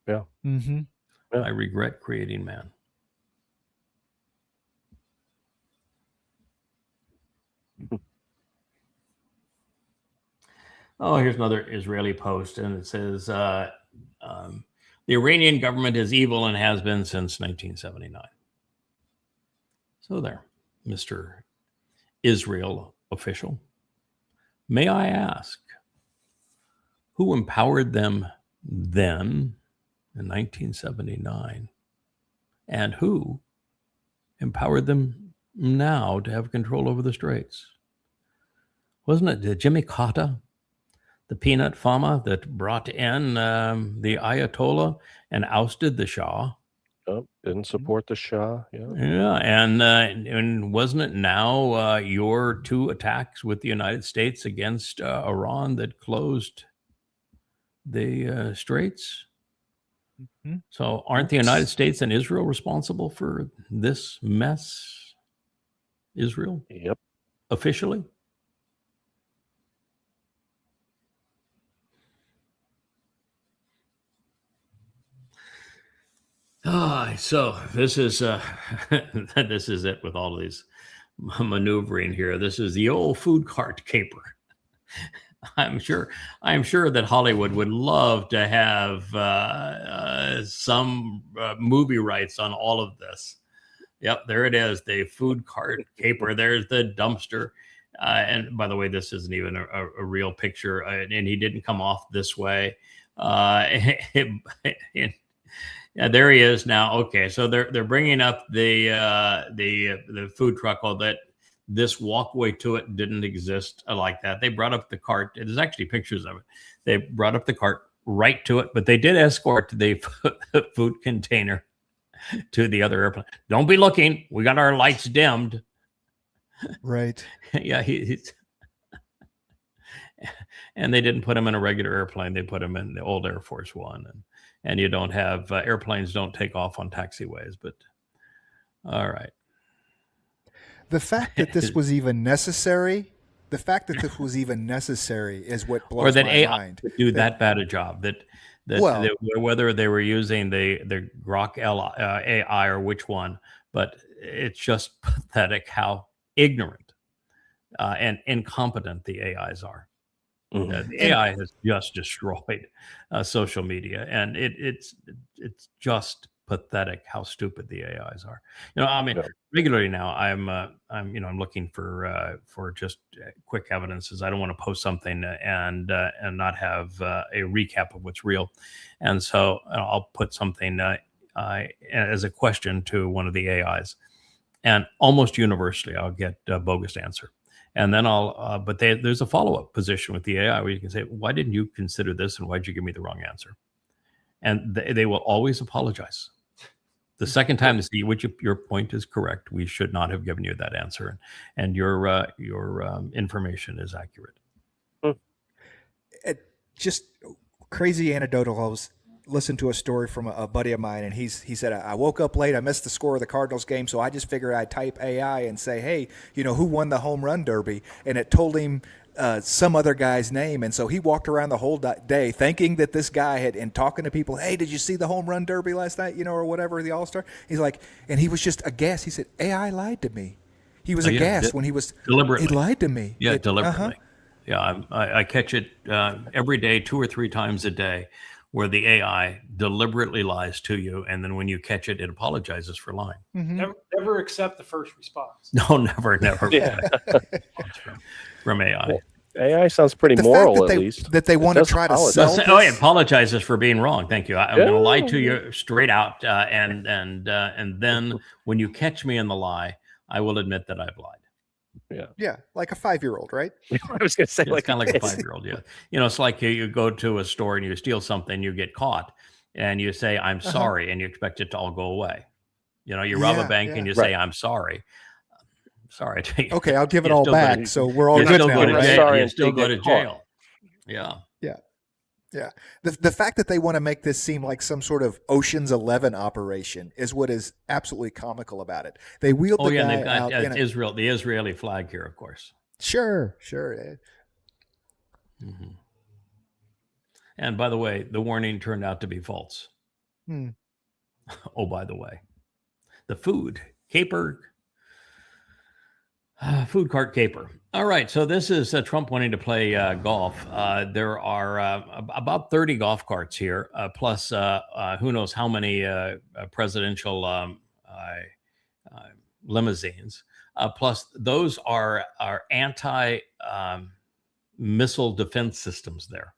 [SPEAKER 4] Yeah.
[SPEAKER 3] Mm-hmm.
[SPEAKER 4] Yeah.
[SPEAKER 2] I regret creating man. Oh, here's another Israeli post, and it says the Iranian government is evil and has been since 1979. So there, Mr. Israel official. May I ask, who empowered them then in 1979, and who empowered them now to have control over the Straits? Wasn't it Jimmy Carter, the peanut farmer, that brought in the Ayatollah and ousted the Shah?
[SPEAKER 4] Oh, didn't support the Shah. Yeah.
[SPEAKER 2] Yeah, and wasn't it now your two attacks with the United States against Iran that closed the Straits?
[SPEAKER 3] Mhm.
[SPEAKER 2] So aren't the United States and Israel responsible for this mess? Israel,
[SPEAKER 4] Yep.
[SPEAKER 2] officially? So this is this is it with all of these maneuvering here. This is the old food cart caper. I'm sure that Hollywood would love to have some movie rights on all of this. Yep, there it is, the food cart caper. There's the dumpster. And by the way, this isn't even a real picture, and he didn't come off this way. Yeah, there he is now. Okay, so they're bringing up the food truck. All that, this walkway to it didn't exist like that. They brought up the cart. There's actually pictures of it. They brought up the cart right to it, but they did escort the food container to the other airplane. Don't be looking. We got our lights dimmed.
[SPEAKER 3] Right.
[SPEAKER 2] Yeah, he's. And they didn't put him in a regular airplane. They put him in the old Air Force One, and you don't have airplanes don't take off on taxiways. But all right,
[SPEAKER 3] The fact that this was even necessary, is what blows
[SPEAKER 2] or that
[SPEAKER 3] my
[SPEAKER 2] AI
[SPEAKER 3] mind.
[SPEAKER 2] would do that bad a job. That
[SPEAKER 3] Well-
[SPEAKER 2] whether they were using the Grok AI or which one, but it's just pathetic how ignorant and incompetent the AIs are. The AI has just destroyed social media, and it's just pathetic how stupid the AIs are. I mean, regularly now I'm looking for just quick evidences. I don't want to post something and not have a recap of what's real, and so I'll put something as a question to one of the AIs, and almost universally I'll get a bogus answer. And then but there's a follow-up position with the AI where you can say, why didn't you consider this? And why'd you give me the wrong answer? And they will always apologize. The second time, which your point is correct. We should not have given you that answer, and your information is accurate.
[SPEAKER 3] Just crazy anecdotal. I was listening to a story from a buddy of mine, and he said, I woke up late, I missed the score of the Cardinals game, so I just figured I'd type AI and say, hey, who won the home run derby? And it told him some other guy's name, and so he walked around the whole day thinking that this guy had, and talking to people, hey, did you see the home run derby last night, or whatever, the All-Star? He's like, and he was just aghast. He said, AI lied to me. He was aghast when he was
[SPEAKER 2] deliberately.
[SPEAKER 3] It lied to me.
[SPEAKER 2] Yeah, deliberately. Yeah, I catch it every day, 2 or 3 times a day, where the AI deliberately lies to you, and then when you catch it, it apologizes for lying.
[SPEAKER 5] Never accept the first response.
[SPEAKER 2] No, never.
[SPEAKER 4] Yeah.
[SPEAKER 2] From AI.
[SPEAKER 4] Well, AI sounds pretty
[SPEAKER 3] The
[SPEAKER 4] moral,
[SPEAKER 3] fact that
[SPEAKER 4] at
[SPEAKER 3] they,
[SPEAKER 4] least.
[SPEAKER 3] that they want to try to sell this,
[SPEAKER 2] Oh, it apologizes for being wrong. Thank you. I'm going to lie to you straight out, and then when you catch me in the lie, I will admit that I've lied.
[SPEAKER 7] Yeah, like a 5-year-old, right?
[SPEAKER 4] I was going to say,
[SPEAKER 2] It's kind of like a 5-year-old. Yeah, it's like you go to a store and you steal something, you get caught, and you say I'm sorry, and you expect it to all go away. You rob a bank and you say I'm sorry. Sorry.
[SPEAKER 7] Okay, I'll give it all back. So we're all
[SPEAKER 2] You
[SPEAKER 7] good
[SPEAKER 2] still
[SPEAKER 7] now,
[SPEAKER 2] go to
[SPEAKER 7] right?
[SPEAKER 2] jail.
[SPEAKER 4] Sorry,
[SPEAKER 2] You still
[SPEAKER 4] and
[SPEAKER 2] go
[SPEAKER 4] get
[SPEAKER 2] to
[SPEAKER 4] caught.
[SPEAKER 2] jail. Yeah.
[SPEAKER 7] Yeah. The fact that they want to make this seem like some sort of Ocean's 11 operation is what is absolutely comical about it. They wheeled
[SPEAKER 2] Oh
[SPEAKER 7] the
[SPEAKER 2] yeah,
[SPEAKER 7] guy
[SPEAKER 2] and they've got
[SPEAKER 7] out in a,
[SPEAKER 2] Israel, the Israeli flag here, of course.
[SPEAKER 7] Sure.
[SPEAKER 2] Mm-hmm. And by the way, the warning turned out to be false.
[SPEAKER 7] Hmm.
[SPEAKER 2] Oh, by the way, the food cart caper. All right, so this is Trump wanting to play golf. There are about 30 golf carts here, plus who knows how many presidential limousines. Plus, those are anti missile defense systems there.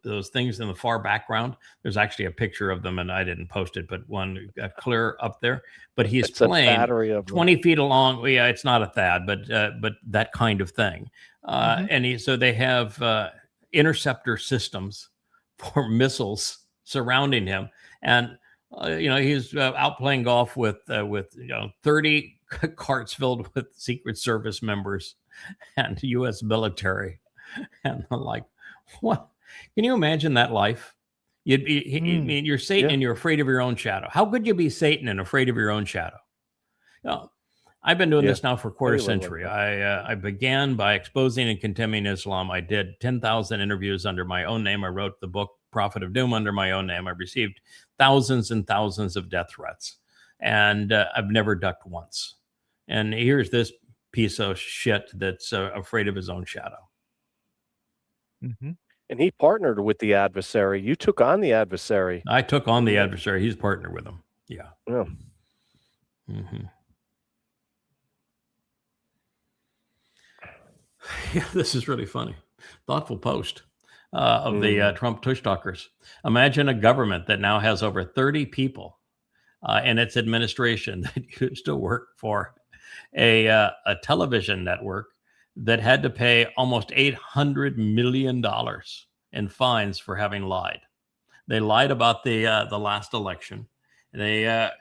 [SPEAKER 2] Those things in the far background. There's actually a picture of them, and I didn't post it, but one clear up there. But he's
[SPEAKER 4] It's a
[SPEAKER 2] playing
[SPEAKER 4] battery of them.
[SPEAKER 2] 20 feet along. Well, yeah, it's not a THAAD, but that kind of thing. And so they have interceptor systems for missiles surrounding him, and he's out playing golf with 30 carts filled with Secret Service members and U.S. military, and I'm like, what? Can you imagine that life? You'd be, you're Satan and you're afraid of your own shadow. How could you be Satan and afraid of your own shadow? I've been doing this now for a quarter century. I began by exposing and condemning Islam. I did 10,000 interviews under my own name. I wrote the book Prophet of Doom under my own name. I received thousands and thousands of death threats, and I've never ducked once. And here's this piece of shit that's afraid of his own shadow.
[SPEAKER 4] And he partnered with the adversary. You took on the adversary.
[SPEAKER 2] I took on the adversary. He's partnered with him. Yeah.
[SPEAKER 4] Yeah.
[SPEAKER 2] Yeah, this is really funny. Thoughtful post of the Trump tush talkers. Imagine a government that now has over 30 people in its administration that used to work for a television network that had to pay almost $800 million in fines for having lied. They lied about the last election. They had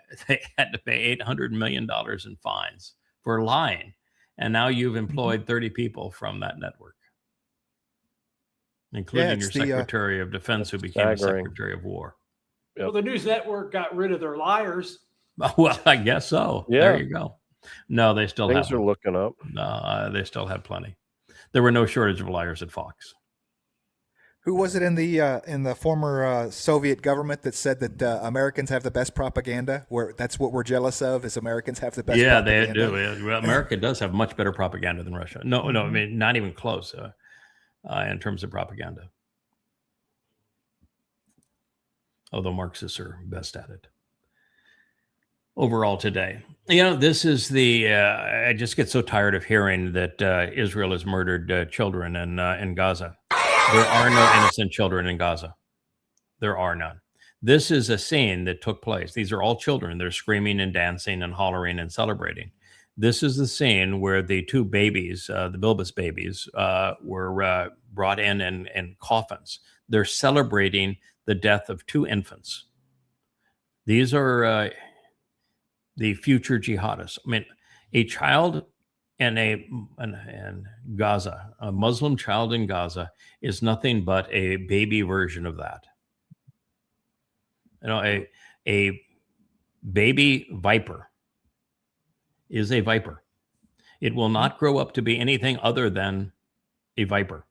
[SPEAKER 2] to pay $800 million in fines for lying. And now you've employed 30 people from that network, including your Secretary of Defense, who became a Secretary of War.
[SPEAKER 5] Well, the news network got rid of their liars.
[SPEAKER 2] Well, I guess so.
[SPEAKER 4] Yeah.
[SPEAKER 2] There you go. No, they still
[SPEAKER 4] Things
[SPEAKER 2] have.
[SPEAKER 4] are looking up.
[SPEAKER 2] No, they still have plenty. There were no shortage of liars at Fox.
[SPEAKER 3] Who was it in the former Soviet government that said that Americans have the best propaganda? Where that's what we're jealous of, is Americans have the best.
[SPEAKER 2] Yeah,
[SPEAKER 3] propaganda.
[SPEAKER 2] they do. Well, America does have much better propaganda than Russia. No, I mean not even close in terms of propaganda. Although Marxists are best at it. Overall today, this is I just get so tired of hearing that Israel has murdered children in Gaza. There are no innocent children in Gaza. There are none. This is a scene that took place. These are all children. They're screaming and dancing and hollering and celebrating. This is the scene where the 2 babies, the Bilbis babies, were brought in coffins. They're celebrating the death of 2 infants. These are the future jihadists. I mean, a child in Gaza, a Muslim child in Gaza, is nothing but a baby version of that. You know, a baby viper is a viper. It will not grow up to be anything other than a viper.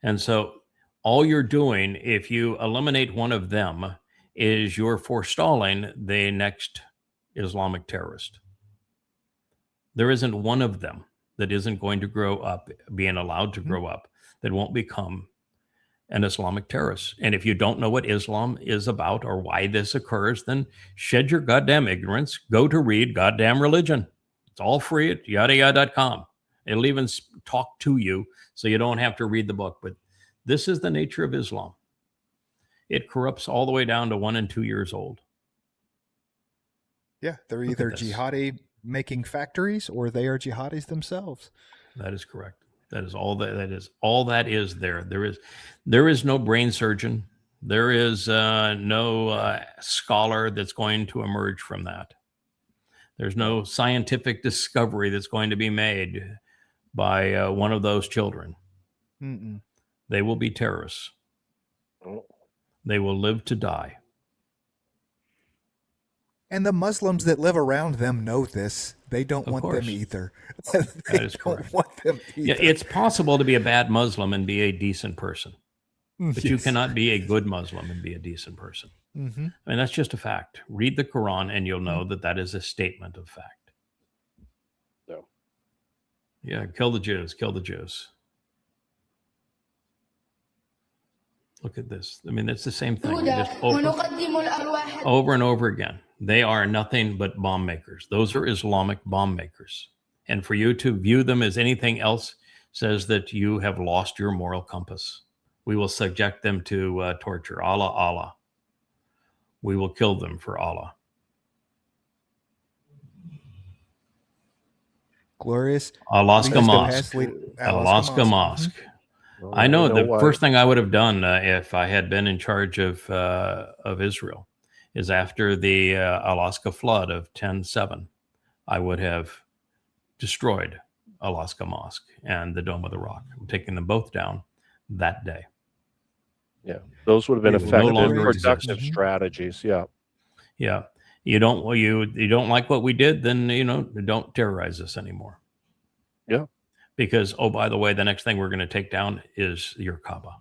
[SPEAKER 2] And so all you're doing, if you eliminate one of them, is you're forestalling the next Islamic terrorist. There isn't one of them that isn't going to grow up, being allowed to grow up, that won't become an Islamic terrorist. And if you don't know what Islam is about or why this occurs, then shed your goddamn ignorance. Go to read Goddamn Religion. It's all free at yadayah.com. It'll even talk to you, so you don't have to read the book. But this is the nature of Islam. It corrupts all the way down to 1 and 2 years old.
[SPEAKER 7] Yeah, they're
[SPEAKER 2] Look at
[SPEAKER 7] either
[SPEAKER 2] this.
[SPEAKER 7] jihadi making factories or they are jihadis themselves.
[SPEAKER 2] That is correct. That is all that is there. There is no brain surgeon. There is no scholar that's going to emerge from that. There's no scientific discovery that's going to be made by one of those children.
[SPEAKER 7] Mm-mm.
[SPEAKER 2] They will be terrorists.
[SPEAKER 4] Oh.
[SPEAKER 2] They will live to die.
[SPEAKER 7] And the Muslims that live around them know this. They don't
[SPEAKER 2] Of
[SPEAKER 7] want
[SPEAKER 2] course.
[SPEAKER 7] them either.
[SPEAKER 2] That
[SPEAKER 7] They
[SPEAKER 2] is
[SPEAKER 7] don't
[SPEAKER 2] correct.
[SPEAKER 7] want them either.
[SPEAKER 2] Yeah, it's possible to be a bad Muslim and be a decent person, but you
[SPEAKER 7] Yes.
[SPEAKER 2] cannot be a good Muslim and be a decent person.
[SPEAKER 7] Mhm.
[SPEAKER 2] I mean, that's just a fact. Read the Quran and you'll know that that is a statement of fact.
[SPEAKER 4] Yeah.
[SPEAKER 2] Yeah, kill the Jews, kill the Jews. Look at this. I mean, it's the same thing. You just over and over again. They are nothing but bomb makers. Those are Islamic bomb makers. And for you to view them as anything else says that you have lost your moral compass. We will subject them to torture. Allah, Allah. We will kill them for Allah.
[SPEAKER 7] Glorious.
[SPEAKER 2] Alaska
[SPEAKER 7] Leads to
[SPEAKER 2] Mosque.
[SPEAKER 7] past lead-
[SPEAKER 2] Alaska Mosque.
[SPEAKER 4] Well,
[SPEAKER 2] I know the
[SPEAKER 4] why.
[SPEAKER 2] first thing I would have done if I had been in charge of Israel is after the Alaska flood of 10/7, I would have destroyed Alaska Mosque and the Dome of the Rock. I'm taking them both down that day.
[SPEAKER 4] Yeah, those would have been
[SPEAKER 2] They will no
[SPEAKER 4] effective,
[SPEAKER 2] longer
[SPEAKER 4] productive
[SPEAKER 7] exist.
[SPEAKER 4] strategies. Yeah.
[SPEAKER 2] Yeah, you don't like what we did, then don't terrorize us anymore.
[SPEAKER 4] Yeah.
[SPEAKER 2] Because by the way, the next thing we're going to take down is your Kaaba.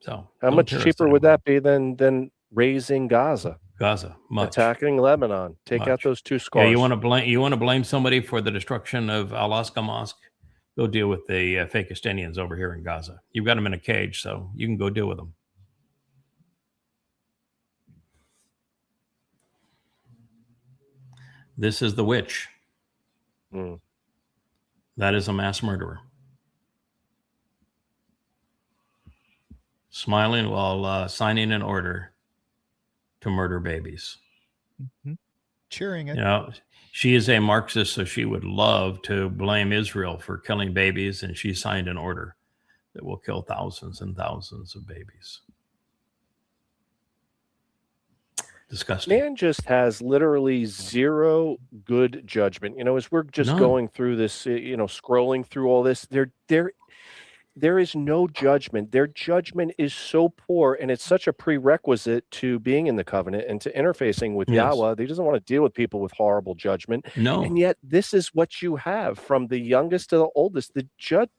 [SPEAKER 2] So
[SPEAKER 4] How
[SPEAKER 2] don't
[SPEAKER 4] much
[SPEAKER 2] terrorize
[SPEAKER 4] cheaper would
[SPEAKER 2] anymore.
[SPEAKER 4] that be than raising Gaza,
[SPEAKER 2] Gaza? Much.
[SPEAKER 4] attacking Lebanon? Take out
[SPEAKER 2] Much.
[SPEAKER 4] those two
[SPEAKER 2] Yeah,
[SPEAKER 4] scars.
[SPEAKER 2] you want to blame somebody for the destruction of Alaska Mosque? Go deal with the Fakistinians over here in Gaza. You've got them in a cage, so you can go deal with them. This is the witch.
[SPEAKER 4] Mm.
[SPEAKER 2] That is a mass murderer. Smiling while signing an order to murder babies.
[SPEAKER 7] Mhm. Cheering it.
[SPEAKER 2] You know, she is a Marxist, so she would love to blame Israel for killing babies, and she signed an order that will kill thousands and thousands of babies. Disgusting.
[SPEAKER 4] Man just has literally zero good judgment. As we're just
[SPEAKER 2] None.
[SPEAKER 4] going through this, scrolling through all this, there is no judgment. Their judgment is so poor, and it's such a prerequisite to being in the covenant and to interfacing with
[SPEAKER 2] Yes.
[SPEAKER 4] Yahweh. He doesn't want to deal with people with horrible judgment.
[SPEAKER 2] No.
[SPEAKER 4] And yet this is what you have from the youngest to the oldest.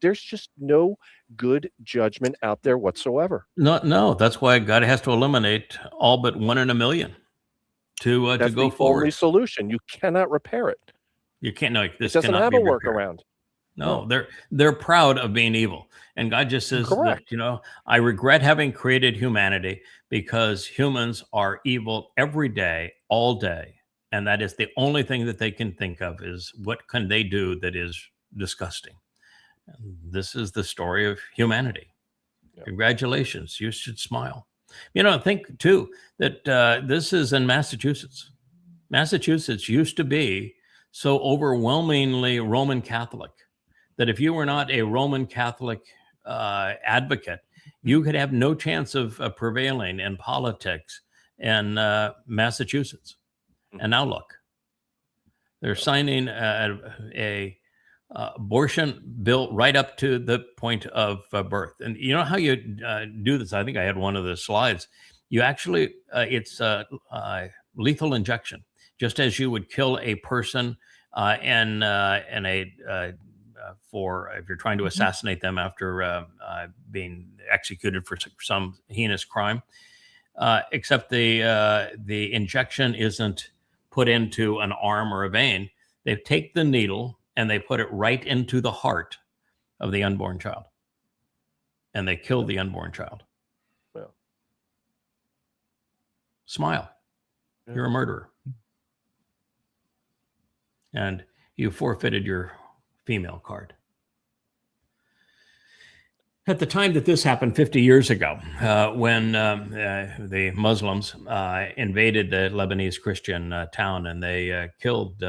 [SPEAKER 4] There's just no good judgment out there whatsoever.
[SPEAKER 2] No. That's why God has to eliminate all but 1 in a million to
[SPEAKER 4] That's
[SPEAKER 2] go
[SPEAKER 4] the
[SPEAKER 2] forward.
[SPEAKER 4] only solution. You cannot repair it.
[SPEAKER 2] You can't. No,
[SPEAKER 4] It
[SPEAKER 2] this
[SPEAKER 4] doesn't
[SPEAKER 2] cannot
[SPEAKER 4] have
[SPEAKER 2] be
[SPEAKER 4] a
[SPEAKER 2] repaired.
[SPEAKER 4] workaround.
[SPEAKER 2] No, they're proud of being evil. And God just says
[SPEAKER 4] Correct.
[SPEAKER 2] that, I regret having created humanity because humans are evil every day, all day. And that is the only thing that they can think of is what can they do that is disgusting. And this is the story of humanity.
[SPEAKER 4] Yeah.
[SPEAKER 2] Congratulations. You should smile. Think too that this is in Massachusetts. Massachusetts used to be so overwhelmingly Roman Catholic that if you were not a Roman Catholic advocate, you could have no chance of prevailing in politics in Massachusetts. And now look, they're signing a abortion bill right up to the point of birth. And you know how you do this? I think I had one of the slides. You actually, it's lethal injection, just as you would kill a person for if you're trying to assassinate them after being executed for some heinous crime. Except the injection isn't put into an arm or a vein. They take the needle and they put it right into the heart of the unborn child, and they kill the unborn child.
[SPEAKER 4] Well.
[SPEAKER 2] Smile. You're a murderer. And you forfeited your female card. At the time that this happened 50 years ago, when the Muslims invaded the Lebanese Christian town, and they killed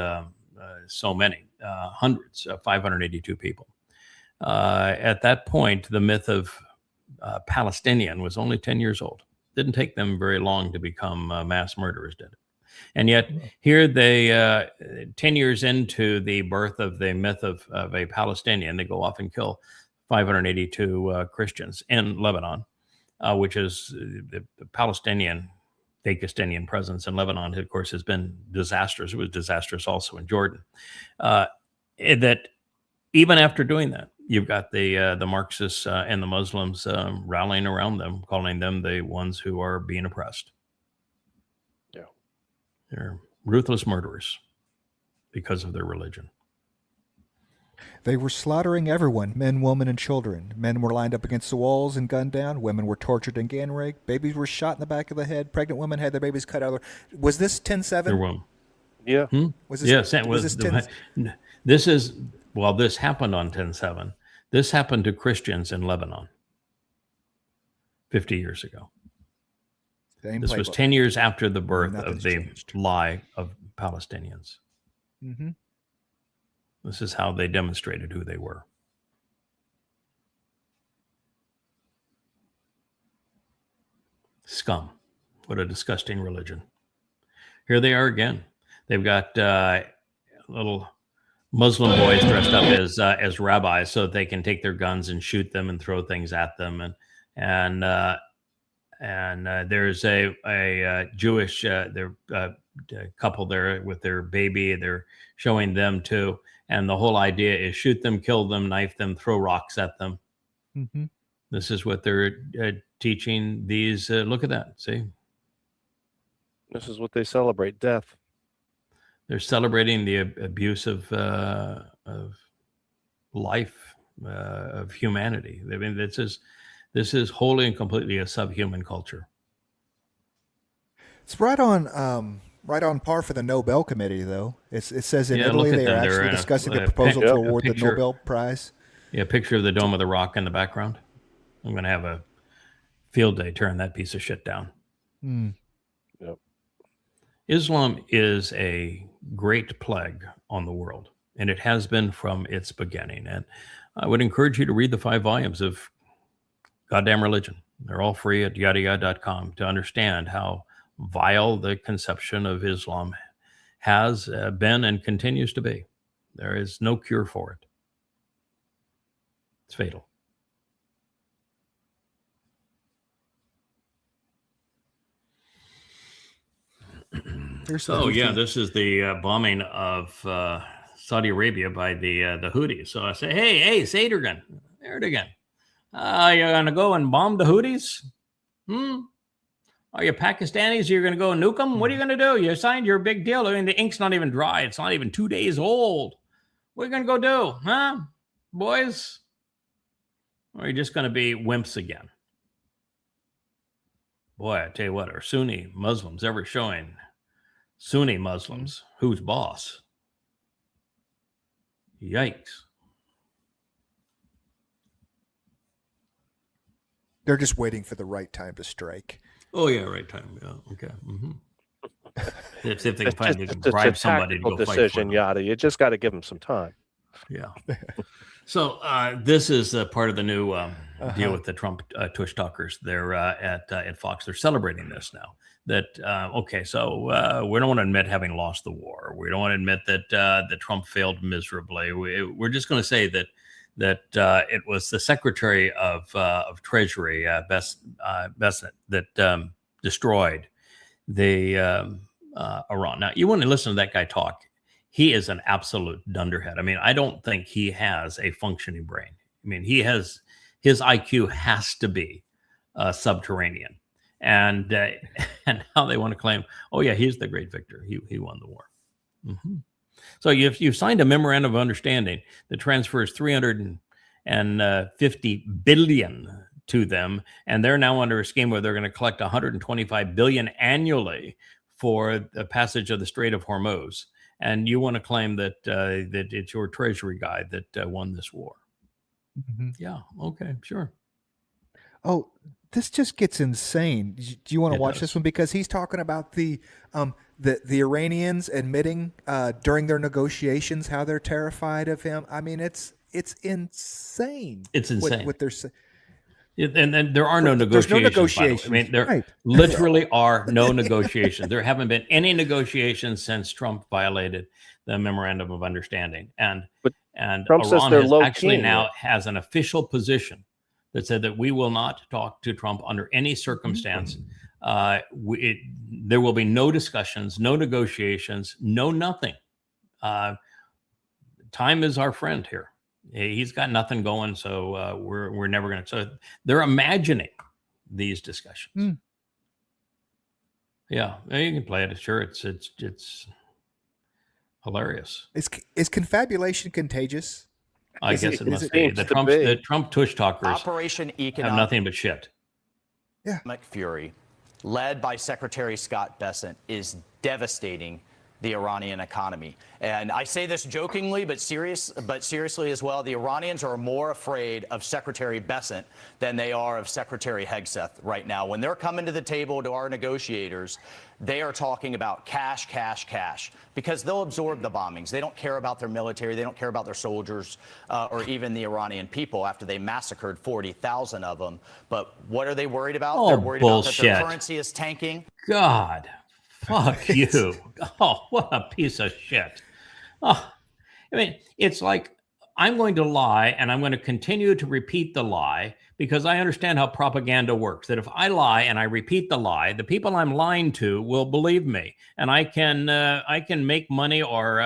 [SPEAKER 2] so many, hundreds, 582 people. At that point, the myth of Palestinian was only 10 years old. Didn't take them very long to become mass murderers, did it? And yet here they, 10 years into the birth of the myth of a Palestinian, they go off and kill 582 Christians in Lebanon, which is the Palestinian, Fakistinian presence in Lebanon, of course, has been disastrous. It was disastrous also in Jordan. That even after doing that, you've got the Marxists and the Muslims rallying around them, calling them the ones who are being oppressed.
[SPEAKER 4] Yeah.
[SPEAKER 2] They're ruthless murderers because of their religion.
[SPEAKER 7] They were slaughtering everyone, men, women, and children. Men were lined up against the walls and gunned down. Women were tortured and gang raped. Babies were shot in the back of the head. Pregnant women had their babies cut out. Was this 10-7?
[SPEAKER 2] Their womb.
[SPEAKER 4] Yeah.
[SPEAKER 7] Was this,
[SPEAKER 2] Yes,
[SPEAKER 7] was this 10?
[SPEAKER 2] This is, well, this happened on 10/7. This happened to Christians in Lebanon 50 years ago.
[SPEAKER 7] Same
[SPEAKER 2] This was
[SPEAKER 7] playbook.
[SPEAKER 2] 10 years after the birth
[SPEAKER 7] Nothing's
[SPEAKER 2] of the
[SPEAKER 7] changed.
[SPEAKER 2] lie of Palestinians.
[SPEAKER 7] Mm-hmm.
[SPEAKER 2] This is how they demonstrated who they were. Scum. What a disgusting religion. Here they are again. They've got little Muslim boys dressed up as rabbis so that they can take their guns and shoot them and throw things at them. And there's a Jewish couple there with their baby. They're showing them too. And the whole idea is shoot them, kill them, knife them, throw rocks at them.
[SPEAKER 7] Mm-hmm.
[SPEAKER 2] This is what they're teaching these. Look at that. See?
[SPEAKER 4] This is what they celebrate, death.
[SPEAKER 2] They're celebrating the abuse of life, of humanity. I mean, this is wholly and completely a subhuman culture.
[SPEAKER 7] It's right on par for the Nobel Committee, though. It says in
[SPEAKER 2] Yeah,
[SPEAKER 7] Italy
[SPEAKER 2] look at
[SPEAKER 7] they are
[SPEAKER 2] them. They're
[SPEAKER 7] actually
[SPEAKER 2] in a-
[SPEAKER 7] discussing the
[SPEAKER 2] a
[SPEAKER 7] proposal
[SPEAKER 2] pic-
[SPEAKER 7] to
[SPEAKER 2] a
[SPEAKER 7] award the
[SPEAKER 2] picture-
[SPEAKER 7] Nobel Prize.
[SPEAKER 2] Yeah, a picture of the Dome of the Rock in the background. I'm going to have a field day tearing that piece of shit down.
[SPEAKER 7] Mm.
[SPEAKER 4] Yep.
[SPEAKER 2] Islam is a great plague on the world, and it has been from its beginning. And I would encourage you to read the 5 volumes of Goddamn Religion. They're all free at yadayad.com to understand how vile the conception of Islam has been and continues to be. There is no cure for it. It's fatal. So yeah, this is the bombing of Saudi Arabia by the Houthis. So I say, hey, Erdogan, you're gonna go and bomb the Houthis? Are you Pakistanis? You're gonna go and nuke them? What are you gonna do? You signed your big deal. I mean, the ink's not even dry. It's not even 2 days old. What are you gonna go do, huh, boys? Or are you just gonna be wimps again? Boy, I tell you what, are Sunni Muslims ever showing Sunni Muslims who's boss? Yikes.
[SPEAKER 7] They're just waiting for the right time to strike.
[SPEAKER 2] Oh, yeah, right time. Yeah, okay. If they can
[SPEAKER 4] It's
[SPEAKER 2] find,
[SPEAKER 4] just
[SPEAKER 2] they can bribe
[SPEAKER 4] a
[SPEAKER 2] somebody to
[SPEAKER 4] tactical
[SPEAKER 2] go fight for
[SPEAKER 4] decision,
[SPEAKER 2] them.
[SPEAKER 4] Yada. You just got to give them some time.
[SPEAKER 2] Yeah. So this is part of the new deal
[SPEAKER 3] Uh-huh.
[SPEAKER 2] with the Trump tush talkers. They're at Fox. They're celebrating this now. That okay, so we don't want to admit having lost the war. We don't want to admit that Trump failed miserably. We're just going to say that it was the Secretary of Treasury, Bessent, that destroyed the Iran. Now, you want to listen to that guy talk. He is an absolute dunderhead. I mean, I don't think he has a functioning brain. I mean, his IQ has to be subterranean. And now they want to claim, oh yeah, he's the great victor. He won the war. Mm-hmm. So you've signed a memorandum of understanding that transfers $350 billion to them, and they're now under a scheme where they're going to collect $125 billion annually for the passage of the Strait of Hormuz. And you want to claim that that it's your Treasury guy that won this war?
[SPEAKER 7] Mhm.
[SPEAKER 2] Yeah. Okay. Sure.
[SPEAKER 7] Oh, this just gets insane. Do you want to
[SPEAKER 2] It
[SPEAKER 7] watch
[SPEAKER 2] does.
[SPEAKER 7] this one? Because he's talking about the Iranians admitting during their negotiations how they're terrified of him. I mean, it's insane.
[SPEAKER 2] It's insane.
[SPEAKER 7] What they're saying.
[SPEAKER 2] And there are no
[SPEAKER 7] There's no
[SPEAKER 2] negotiations. by the way.
[SPEAKER 7] negotiations.
[SPEAKER 2] I mean, there
[SPEAKER 7] Right.
[SPEAKER 2] literally are no negotiations. There haven't been any negotiations since Trump violated the memorandum of understanding. And
[SPEAKER 4] But
[SPEAKER 2] and
[SPEAKER 4] Trump says
[SPEAKER 2] Iran
[SPEAKER 4] they're
[SPEAKER 2] has
[SPEAKER 4] low
[SPEAKER 2] actually
[SPEAKER 4] key.
[SPEAKER 2] now has an official position that said that we will not talk to Trump under any circumstance. There will be no discussions, no negotiations, no nothing. Time is our friend here. He's got nothing going, so we're never going to. So they're imagining these discussions.
[SPEAKER 7] Mm.
[SPEAKER 2] Yeah, you can play it. Sure, it's hilarious.
[SPEAKER 7] Is confabulation contagious?
[SPEAKER 2] I
[SPEAKER 7] Is
[SPEAKER 2] guess
[SPEAKER 7] it-
[SPEAKER 2] it
[SPEAKER 7] is
[SPEAKER 2] must
[SPEAKER 7] it-
[SPEAKER 2] be.
[SPEAKER 4] seems to be.
[SPEAKER 2] The Trump tush talkers
[SPEAKER 8] Operation
[SPEAKER 2] have
[SPEAKER 8] Economic
[SPEAKER 2] nothing but shit.
[SPEAKER 8] Fury, led by Secretary Scott Bessent, is devastating the Iranian economy. And I say this jokingly, but seriously as well. The Iranians are more afraid of Secretary Bessent than they are of Secretary Hegseth right now. When they're coming to the table to our negotiators, they are talking about cash, cash, cash, because they'll absorb the bombings. They don't care about their military. They don't care about their soldiers or even the Iranian people after they massacred 40,000 of them. But what are they worried about?
[SPEAKER 2] Oh,
[SPEAKER 8] They're worried about that
[SPEAKER 2] bullshit.
[SPEAKER 8] their currency is tanking.
[SPEAKER 2] God, fuck you. Oh, what a piece of shit. Oh, I mean, it's like I'm going to lie and I'm going to continue to repeat the lie because I understand how propaganda works. That if I lie and I repeat the lie, the people I'm lying to will believe me, and I can make money or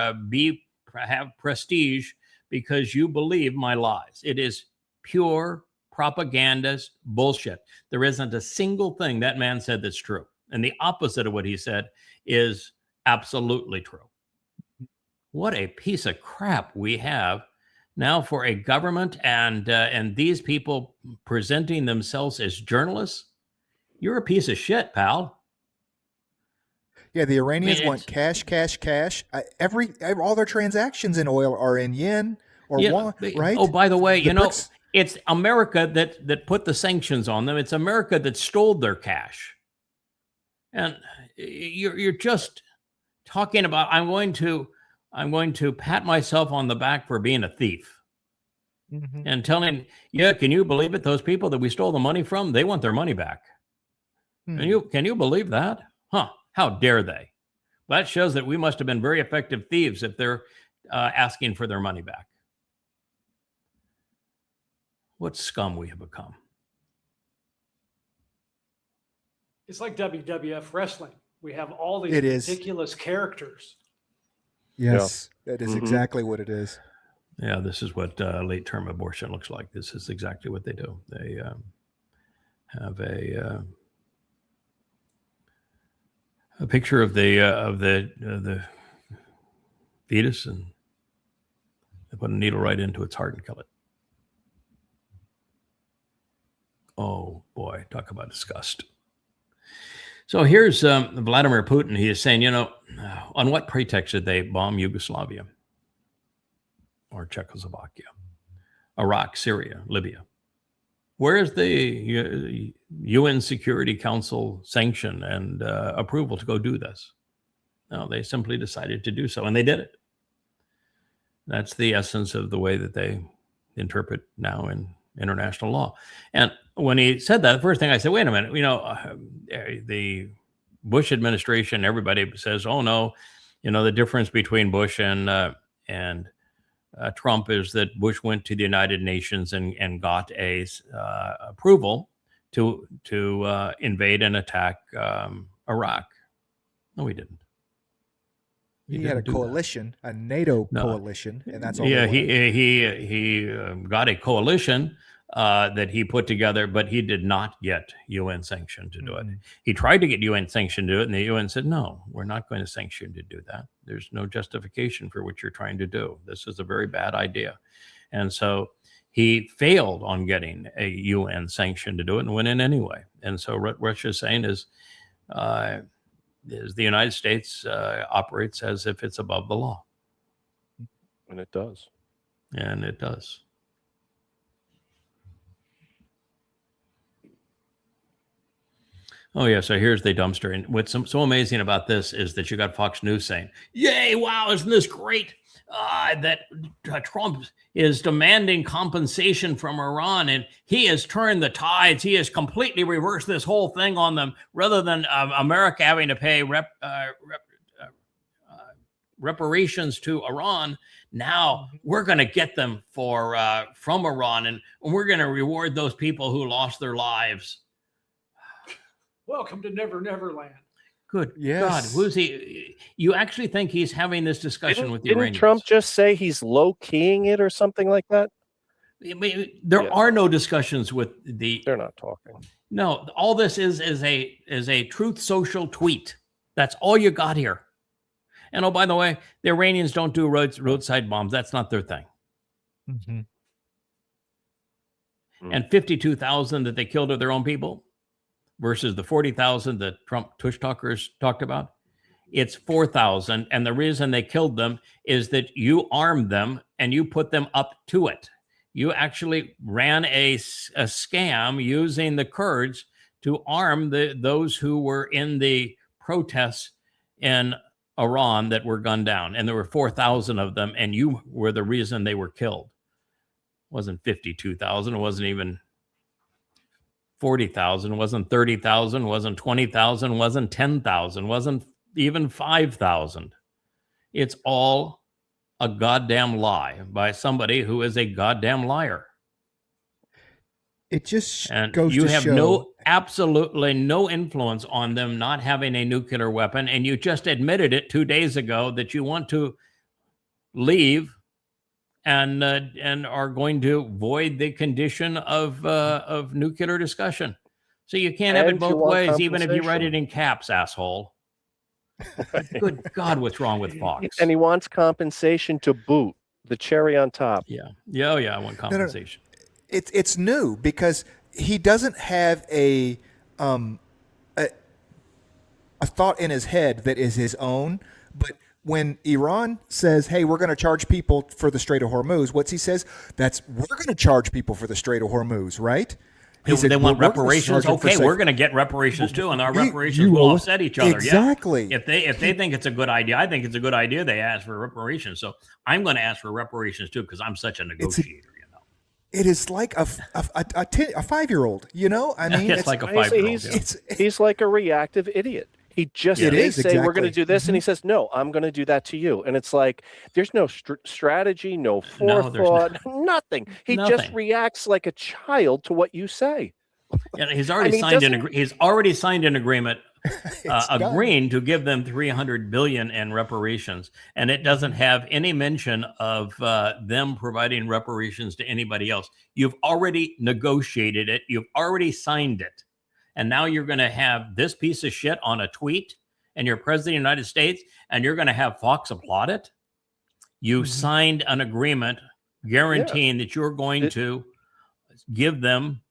[SPEAKER 2] have prestige because you believe my lies. It is pure propagandist bullshit. There isn't a single thing that man said that's true. And the opposite of what he said is absolutely true. What a piece of crap we have now for a government and these people presenting themselves as journalists. You're a piece of shit, pal.
[SPEAKER 7] Yeah, the Iranians
[SPEAKER 2] I mean,
[SPEAKER 7] want cash, cash, cash. All their transactions in oil are in yen or yuan, right?
[SPEAKER 2] Oh, by the way,
[SPEAKER 7] The BRICS
[SPEAKER 2] it's America that put the sanctions on them. It's America that stole their cash. And you're just talking about I'm going to pat myself on the back for being a thief and telling, yeah, can you believe it? Those people that we stole the money from, they want their money back. Can you believe that? Huh? How dare they? That shows that we must have been very effective thieves if they're asking for their money back. What scum we have become.
[SPEAKER 5] It's like WWF wrestling. We have all these
[SPEAKER 7] It is.
[SPEAKER 5] ridiculous characters.
[SPEAKER 7] Yes, that is
[SPEAKER 4] Mhm.
[SPEAKER 7] exactly what it is.
[SPEAKER 2] Yeah, this is what late term abortion looks like. This is exactly what they do. They have a picture of the fetus, and they put a needle right into its heart and kill it. Oh boy, talk about disgust. So here's Vladimir Putin. He is saying, on what pretext did they bomb Yugoslavia or Czechoslovakia, Iraq, Syria, Libya? Where is the UN Security Council sanction and approval to go do this? No, they simply decided to do so, and they did it. That's the essence of the way that they interpret now in international law. And when he said that, the first thing I said, wait a minute, the Bush administration, everybody says, oh no, the difference between Bush and Trump is that Bush went to the United Nations and got a approval to invade and attack Iraq. No, he didn't.
[SPEAKER 3] He had a coalition, a NATO coalition, and that's all.
[SPEAKER 2] Yeah, he got a coalition that he put together, but he did not get UN sanction to do it. He tried to get UN sanction to do it, and the UN said, no, we're not going to sanction to do that. There's no justification for what you're trying to do. This is a very bad idea. And so he failed on getting a UN sanction to do it and went in anyway. And so what Russia's saying is the United States operates as if it's above the law.
[SPEAKER 4] And it does.
[SPEAKER 2] And it does. Oh, yeah. So here's the dumpster. And what's so amazing about this is that you got Fox News saying, yay, wow, isn't this great that Trump is demanding compensation from Iran and he has turned the tides. He has completely reversed this whole thing on them rather than America having to pay reparations to Iran. Now we're going to get them from Iran and we're going to reward those people who lost their lives.
[SPEAKER 5] Welcome to Never Never Land.
[SPEAKER 2] Good
[SPEAKER 3] Yes.
[SPEAKER 2] God, who's he? You actually think he's having this discussion with the
[SPEAKER 4] Didn't
[SPEAKER 2] Iranians?
[SPEAKER 4] Trump just say he's low-keying it or something like that?
[SPEAKER 2] I mean, there are no discussions with the.
[SPEAKER 4] They're not talking.
[SPEAKER 2] No, all this is a Truth Social tweet. That's all you got here. And oh, by the way, the Iranians don't do roadside bombs. That's not their thing.
[SPEAKER 7] Mm-hmm.
[SPEAKER 2] And 52,000 that they killed of their own people versus the 40,000 that Trump tush talkers talked about. It's 4,000. And the reason they killed them is that you armed them and you put them up to it. You actually ran a scam using the Kurds to arm those who were in the protests in Iran that were gunned down. And there were 4,000 of them. And you were the reason they were killed. It wasn't 52,000. It wasn't even 40,000, wasn't 30,000, wasn't 20,000, wasn't 10,000, wasn't even 5,000. It's all a goddamn lie by somebody who is a goddamn liar.
[SPEAKER 3] It just
[SPEAKER 2] And
[SPEAKER 3] goes
[SPEAKER 2] you
[SPEAKER 3] to
[SPEAKER 2] have
[SPEAKER 3] show
[SPEAKER 2] absolutely no influence on them not having a nuclear weapon. And you just admitted it 2 days ago that you want to leave and are going to void the condition of nuclear discussion. So you can't have it
[SPEAKER 4] And you
[SPEAKER 2] both
[SPEAKER 4] want
[SPEAKER 2] ways, even if you write
[SPEAKER 4] compensation.
[SPEAKER 2] it in caps, asshole. Good God, what's wrong with Fox?
[SPEAKER 4] And he wants compensation to boot, the cherry on top.
[SPEAKER 2] Yeah, oh yeah, I want compensation.
[SPEAKER 3] it's new because he doesn't have a thought in his head that is his own. But when Iran says, hey, we're going to charge people for the Strait of Hormuz, what's he says? We're going to charge people for the Strait of Hormuz, right? He said,
[SPEAKER 2] They want
[SPEAKER 3] "We're gonna
[SPEAKER 2] reparations.
[SPEAKER 3] charge them for
[SPEAKER 2] Okay,
[SPEAKER 3] safe."
[SPEAKER 2] we're going to get reparations too, and our
[SPEAKER 3] You-
[SPEAKER 2] reparations
[SPEAKER 3] you
[SPEAKER 2] will
[SPEAKER 3] will-
[SPEAKER 2] offset each other.
[SPEAKER 3] Exactly.
[SPEAKER 2] Yeah. If they think it's a good idea, I think it's a good idea. They ask for reparations, so I'm going to ask for reparations too because I'm such a negotiator.
[SPEAKER 3] It is like a 5-year-old, I mean,
[SPEAKER 2] It's like a
[SPEAKER 4] He's-
[SPEAKER 2] 5-year-old.
[SPEAKER 4] he's-
[SPEAKER 2] Yeah.
[SPEAKER 4] He's like a reactive idiot. He just
[SPEAKER 3] It
[SPEAKER 4] they
[SPEAKER 3] is,
[SPEAKER 4] say we're going to
[SPEAKER 3] exactly.
[SPEAKER 4] do this, and he says, "No, I'm going to do that to you." And it's like there's no strategy, no
[SPEAKER 2] No, there's
[SPEAKER 4] forethought, nothing. He just
[SPEAKER 2] Nothing.
[SPEAKER 4] reacts like a child to what you say.
[SPEAKER 2] Yeah, he's already
[SPEAKER 4] mean,
[SPEAKER 2] signed
[SPEAKER 4] doesn't-
[SPEAKER 2] he's already signed an agreement
[SPEAKER 3] done.
[SPEAKER 2] agreeing to give them $300 billion in reparations, and it doesn't have any mention of them providing reparations to anybody else. You've already negotiated it. You've already signed it, and now you're going to have this piece of shit on a tweet, and you're president of the United States, and you're going to have Fox applaud it. You signed an agreement guaranteeing that you're going to give them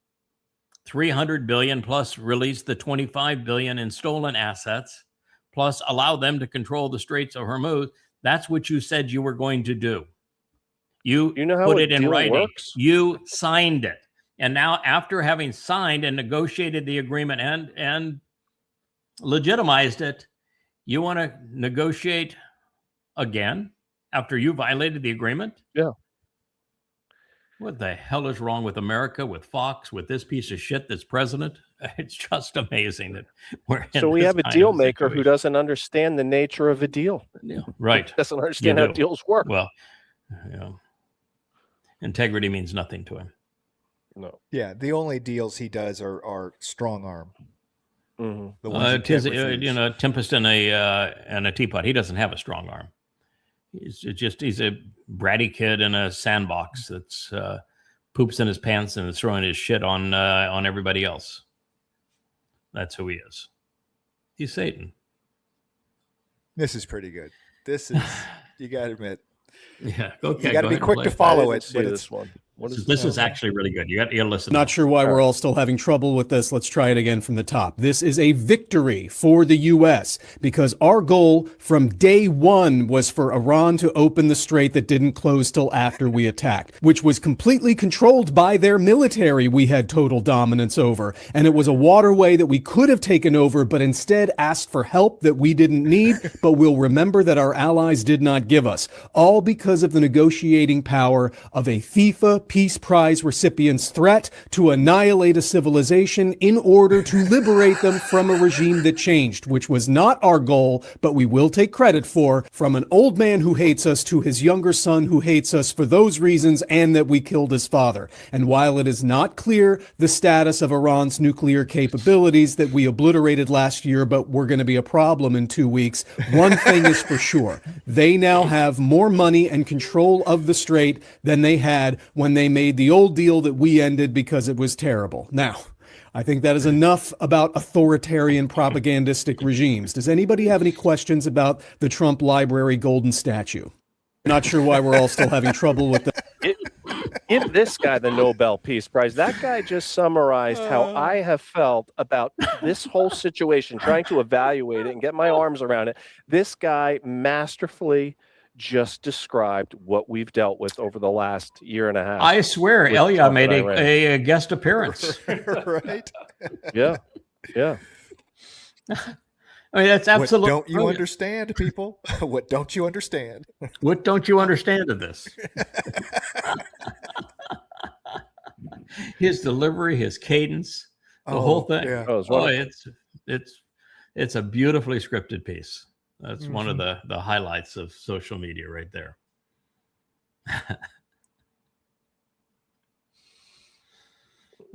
[SPEAKER 2] $300 billion plus release the $25 billion in stolen assets, plus allow them to control the Straits of Hormuz. That's what you said you were going to do. You
[SPEAKER 4] You know how
[SPEAKER 2] put
[SPEAKER 4] a
[SPEAKER 2] it in
[SPEAKER 4] deal
[SPEAKER 2] writing.
[SPEAKER 4] works?
[SPEAKER 2] You signed it. And now after having signed and negotiated the agreement and legitimized it, you want to negotiate again after you violated the agreement? What the hell is wrong with America, with Fox, with this piece of shit that's president? It's just amazing that we're in
[SPEAKER 4] So we
[SPEAKER 2] this
[SPEAKER 4] have a
[SPEAKER 2] kind
[SPEAKER 4] deal
[SPEAKER 2] of
[SPEAKER 4] maker who
[SPEAKER 2] situation.
[SPEAKER 4] doesn't understand the nature of a deal.
[SPEAKER 2] Yeah, right.
[SPEAKER 4] Doesn't understand how
[SPEAKER 2] do.
[SPEAKER 4] deals work.
[SPEAKER 2] Well, integrity means nothing to him.
[SPEAKER 4] No.
[SPEAKER 7] Yeah, the only deals he does are strong arm.
[SPEAKER 4] Mm-hmm.
[SPEAKER 7] The ones you
[SPEAKER 2] Tis,
[SPEAKER 7] can't refuse.
[SPEAKER 2] a tempest in a teapot. He doesn't have a strong arm. He's a bratty kid in a sandbox that's poops in his pants and is throwing his shit on everybody else. That's who he is. He's Satan.
[SPEAKER 7] This is pretty good. This is, you got to admit,
[SPEAKER 2] Yeah, okay.
[SPEAKER 7] you got to
[SPEAKER 2] go
[SPEAKER 7] be
[SPEAKER 2] ahead and
[SPEAKER 7] quick
[SPEAKER 2] play
[SPEAKER 7] to
[SPEAKER 2] it.
[SPEAKER 7] follow
[SPEAKER 4] I
[SPEAKER 7] it.
[SPEAKER 4] didn't
[SPEAKER 7] But
[SPEAKER 4] see
[SPEAKER 7] it's
[SPEAKER 4] this one. What
[SPEAKER 2] This is actually really good. You got to listen.
[SPEAKER 9] Not sure why we're all still having trouble with this. Let's try it again from the top. This is a victory for the U.S. because our goal from day one was for Iran to open the strait that didn't close till after we attacked, which was completely controlled by their military we had total dominance over. And it was a waterway that we could have taken over, but instead asked for help that we didn't need, but we'll remember that our allies did not give us. All because of the negotiating power of a FIFA Peace Prize recipient's threat to annihilate a civilization in order to liberate them from a regime that changed, which was not our goal, but we will take credit for, from an old man who hates us to his younger son who hates us for those reasons and that we killed his father. And while it is not clear the status of Iran's nuclear capabilities that we obliterated last year, but we're going to be a problem in 2 weeks, one thing is for sure. They now have more money and control of the strait than they had when they made the old deal that we ended because it was terrible. Now, I think that is enough about authoritarian propagandistic regimes. Does anybody have any questions about the Trump Library golden statue? Not sure why we're all still having trouble with that.
[SPEAKER 4] Give this guy the Nobel Peace Prize. That guy just summarized how I have felt about this whole situation, trying to evaluate it and get my arms around it. This guy masterfully just described what we've dealt with over the last year and a half.
[SPEAKER 2] I swear,
[SPEAKER 4] with
[SPEAKER 2] Elia
[SPEAKER 4] Trump
[SPEAKER 2] made
[SPEAKER 4] and Iran.
[SPEAKER 2] a guest appearance.
[SPEAKER 7] right.
[SPEAKER 4] Yeah.
[SPEAKER 2] I mean, that's
[SPEAKER 7] What
[SPEAKER 2] absolutely.
[SPEAKER 7] don't you understand, people? What don't you understand?
[SPEAKER 2] What don't you understand of this? His delivery, his cadence, the whole thing.
[SPEAKER 7] Yeah.
[SPEAKER 4] Oh, it's
[SPEAKER 2] Oh,
[SPEAKER 4] wonderful.
[SPEAKER 2] it's a beautifully scripted piece. That's one of the highlights of social media right there.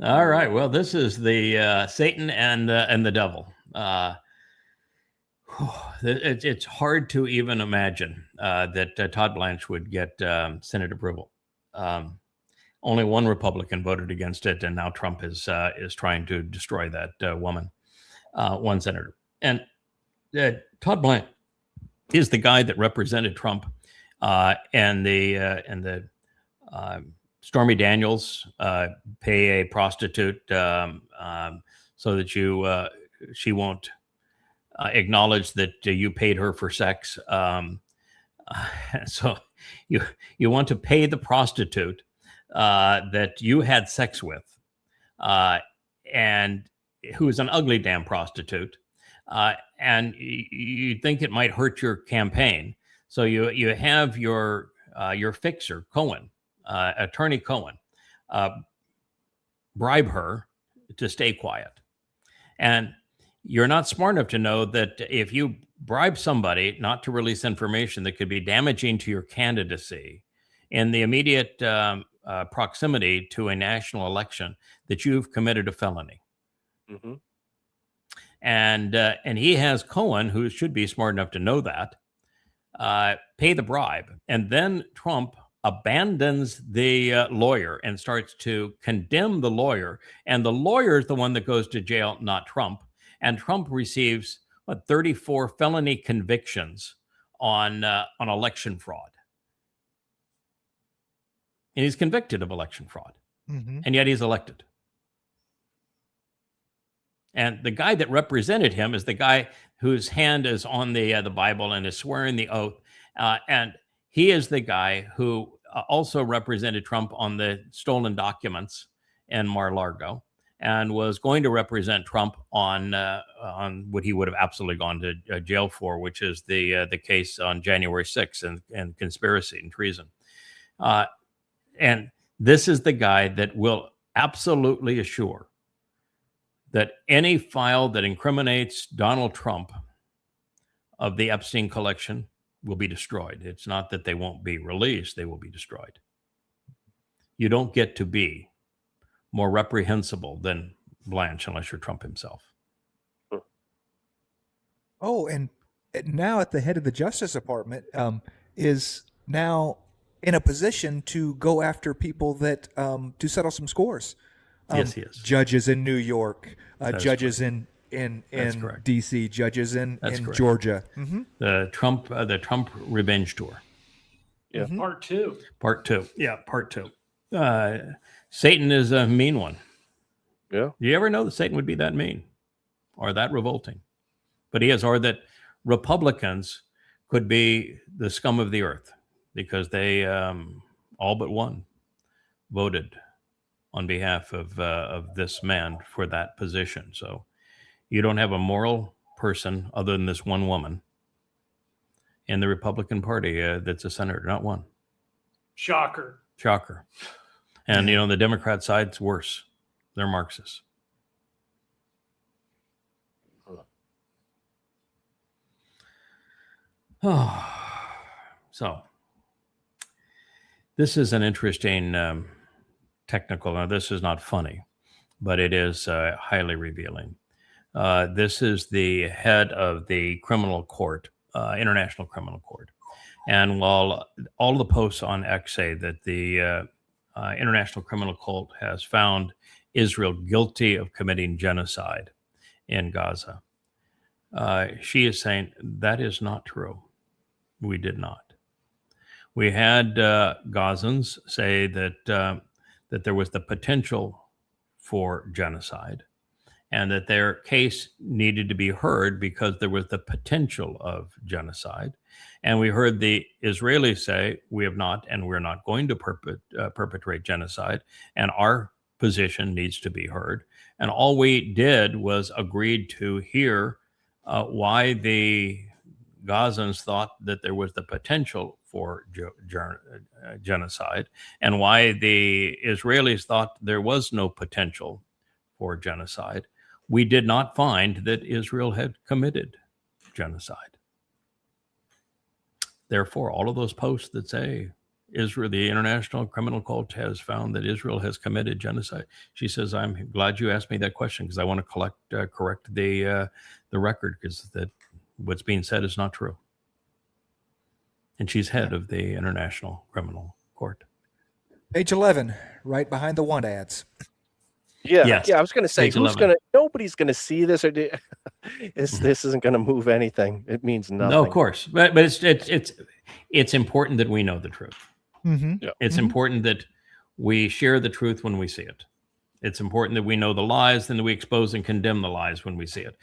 [SPEAKER 2] All right. Well, this is the Satan and the devil. It's hard to even imagine that Todd Blanche would get Senate approval. Only one Republican voted against it, and now Trump is trying to destroy that woman, one senator. And Todd Blanche is the guy that represented Trump and the Stormy Daniels pay a prostitute so that she won't acknowledge that you paid her for sex. So you want to pay the prostitute that you had sex with, and who is an ugly damn prostitute, and you think it might hurt your campaign. So you have your fixer, Cohen, attorney Cohen, bribe her to stay quiet. And you're not smart enough to know that if you bribe somebody not to release information that could be damaging to your candidacy in the immediate proximity to a national election, that you've committed a felony.
[SPEAKER 4] Mm-hmm.
[SPEAKER 2] And he has Cohen, who should be smart enough to know that, pay the bribe. And then Trump abandons the lawyer and starts to condemn the lawyer. And the lawyer is the one that goes to jail, not Trump. And Trump receives 34 felony convictions on election fraud. And he's convicted of election fraud.
[SPEAKER 7] Mm-hmm.
[SPEAKER 2] And yet he's elected. And the guy that represented him is the guy whose hand is on the Bible and is swearing the oath. And he is the guy who also represented Trump on the stolen documents in Mar-a-Lago, and was going to represent Trump on what he would have absolutely gone to jail for, which is the case on January 6th and conspiracy and treason. And This is the guy that will absolutely assure that any file that incriminates Donald Trump of the Epstein collection will be destroyed. It's not that they won't be released, they will be destroyed. You don't get to be more reprehensible than Blanche unless you're Trump himself.
[SPEAKER 3] Oh, and now at the head of the Justice Department is now in a position to go after people that to settle some scores.
[SPEAKER 2] Yes, he is.
[SPEAKER 3] Judges in New York,
[SPEAKER 2] That is
[SPEAKER 3] judges in
[SPEAKER 2] correct.
[SPEAKER 3] D.C., judges in
[SPEAKER 2] That's correct.
[SPEAKER 3] Georgia.
[SPEAKER 2] The Trump revenge tour.
[SPEAKER 4] Yeah.
[SPEAKER 5] Part 2.
[SPEAKER 2] Part 2. Yeah, part 2. Satan is a mean one.
[SPEAKER 4] Yeah.
[SPEAKER 2] You ever know that Satan would be that mean or that revolting? But he is, or that Republicans could be the scum of the earth because they all but one voted on behalf of this man for that position. So you don't have a moral person other than this one woman in the Republican Party that's a senator, not one.
[SPEAKER 5] Shocker.
[SPEAKER 2] Shocker. And, you know, the Democrat side's worse. They're Marxists. So this is an interesting technical. Now, this is not funny, but it is highly revealing. This is the head of the criminal court, International Criminal Court. And while all the posts on X say that the International Criminal Court has found Israel guilty of committing genocide in Gaza, she is saying that is not true. We did not. We had Gazans say that that there was the potential for genocide and that their case needed to be heard because there was the potential of genocide. And we heard the Israelis say, we have not, and we're not going to perpetrate genocide, and our position needs to be heard. And all we did was agreed to hear why the Gazans thought that there was the potential for genocide and why the Israelis thought there was no potential for genocide. We did not find that Israel had committed genocide. Therefore, all of those posts that say Israel, the International Criminal Court has found that Israel has committed genocide. She says, "I'm glad you asked me that question because I want to correct the record because that what's being said is not true." And she's head of the International Criminal Court.
[SPEAKER 3] Page 11, right behind the want ads.
[SPEAKER 4] Yeah,
[SPEAKER 2] Yes.
[SPEAKER 4] yeah. I was going to say,
[SPEAKER 2] Page 11.
[SPEAKER 4] nobody's going to see this, or this isn't going to move anything. It means nothing.
[SPEAKER 2] No, of course, but it's important that we know the truth.
[SPEAKER 3] Mm-hmm.
[SPEAKER 4] Yeah.
[SPEAKER 2] It's important that we share the truth when we see it. It's important that we know the lies and that we expose and condemn the lies when we see it.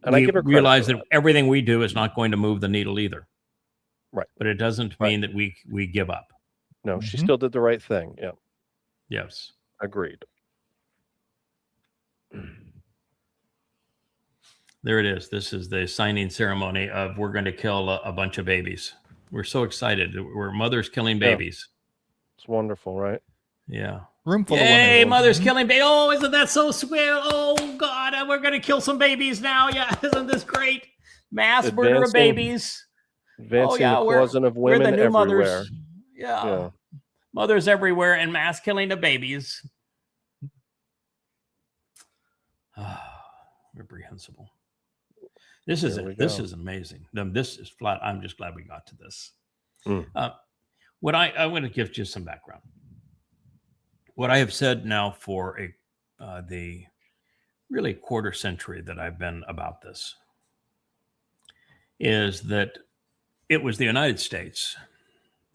[SPEAKER 4] And I
[SPEAKER 2] we
[SPEAKER 4] give her credit
[SPEAKER 2] realize
[SPEAKER 4] for
[SPEAKER 2] that everything we do is not going to move the needle either.
[SPEAKER 4] Right.
[SPEAKER 2] But it doesn't mean that we give up.
[SPEAKER 4] No, she still did the right thing. Yeah,
[SPEAKER 2] Yes.
[SPEAKER 4] agreed.
[SPEAKER 2] There it is. This is the signing ceremony of we're going to kill a bunch of babies. We're so excited. We're mothers killing babies.
[SPEAKER 4] It's wonderful, right?
[SPEAKER 2] Yeah.
[SPEAKER 3] Room full of
[SPEAKER 2] Yay,
[SPEAKER 3] women.
[SPEAKER 2] mothers killing babies. Oh, isn't that so sweet? Oh, God, we're going to kill some babies now. Yeah, isn't this great? Mass murder of
[SPEAKER 4] Advancing-
[SPEAKER 2] babies.
[SPEAKER 4] Advancing
[SPEAKER 2] yeah,
[SPEAKER 4] the
[SPEAKER 2] we're-
[SPEAKER 4] cause of
[SPEAKER 2] We're
[SPEAKER 4] women
[SPEAKER 2] the new
[SPEAKER 4] everywhere.
[SPEAKER 2] mothers. Yeah.
[SPEAKER 4] Yeah.
[SPEAKER 2] Mothers everywhere and mass killing of babies. Reprehensible. This is
[SPEAKER 4] There we
[SPEAKER 2] this
[SPEAKER 4] go.
[SPEAKER 2] is amazing. This is flat. I'm just glad we got to this.
[SPEAKER 4] Mm.
[SPEAKER 2] What I want to give just some background. What I have said now for the really quarter century that I've been about this is that it was the United States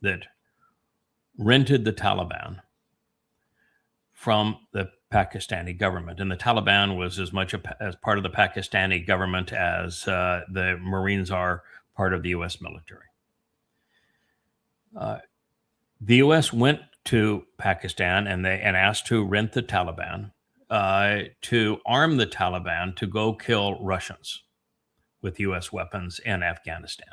[SPEAKER 2] that rented the Taliban from the Pakistani government. And the Taliban was as much as part of the Pakistani government as the Marines are part of the U.S. military. The U.S. went to Pakistan and asked to rent the Taliban to arm the Taliban to go kill Russians with U.S. weapons in Afghanistan.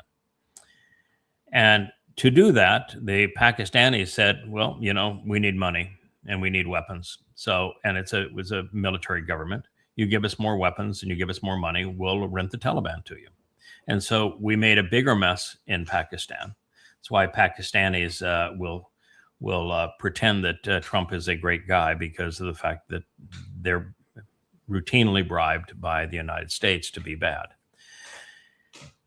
[SPEAKER 2] And to do that, the Pakistanis said, well, we need money. and we need weapons. So, and it was a military government. You give us more weapons and you give us more money, we'll rent the Taliban to you. And so we made a bigger mess in Pakistan. That's why Pakistanis will pretend that Trump is a great guy, because of the fact that they're routinely bribed by the United States to be bad.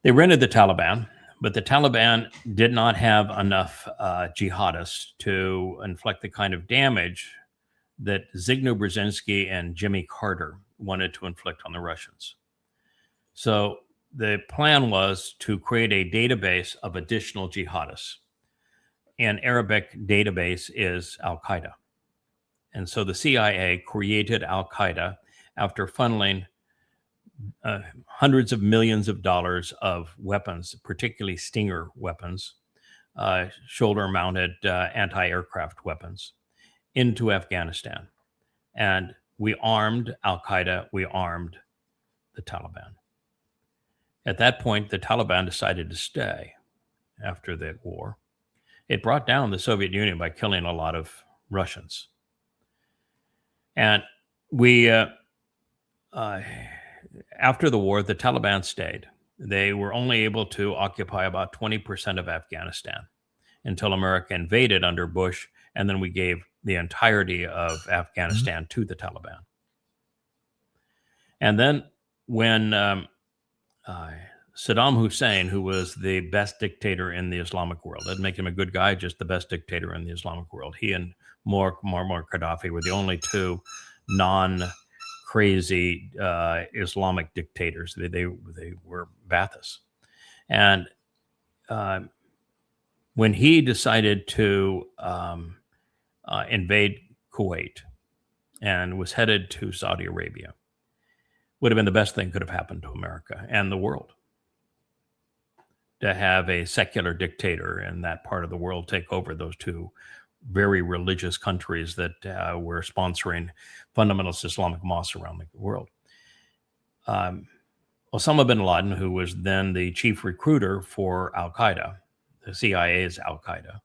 [SPEAKER 2] They rented the Taliban, but the Taliban did not have enough jihadists to inflict the kind of damage that Zbigniew Brzezinski and Jimmy Carter wanted to inflict on the Russians. So the plan was to create a database of additional jihadists. An Arabic database is Al-Qaeda. And so the CIA created Al-Qaeda after funneling hundreds of millions of dollars of weapons, particularly Stinger weapons, shoulder-mounted anti-aircraft weapons, into Afghanistan. And we armed Al-Qaeda, we armed the Taliban. At that point, the Taliban decided to stay after the war. It brought down the Soviet Union by killing a lot of Russians. And we, after the war, the Taliban stayed. They were only able to occupy about 20% of Afghanistan until America invaded under Bush, and then we gave the entirety of Afghanistan to the Taliban. And then when Saddam Hussein, who was the best dictator in the Islamic world, that'd make him a good guy, just the best dictator in the Islamic world. He and Muammar Gaddafi were the only two non-crazy Islamic dictators. They were Ba'athists. And when he decided to invade Kuwait and was headed to Saudi Arabia, would have been the best thing could have happened to America and the world, to have a secular dictator in that part of the world take over those two very religious countries that were sponsoring fundamentalist Islamic mosques around the world. Osama bin Laden, who was then the chief recruiter for Al-Qaeda, the CIA's Al-Qaeda,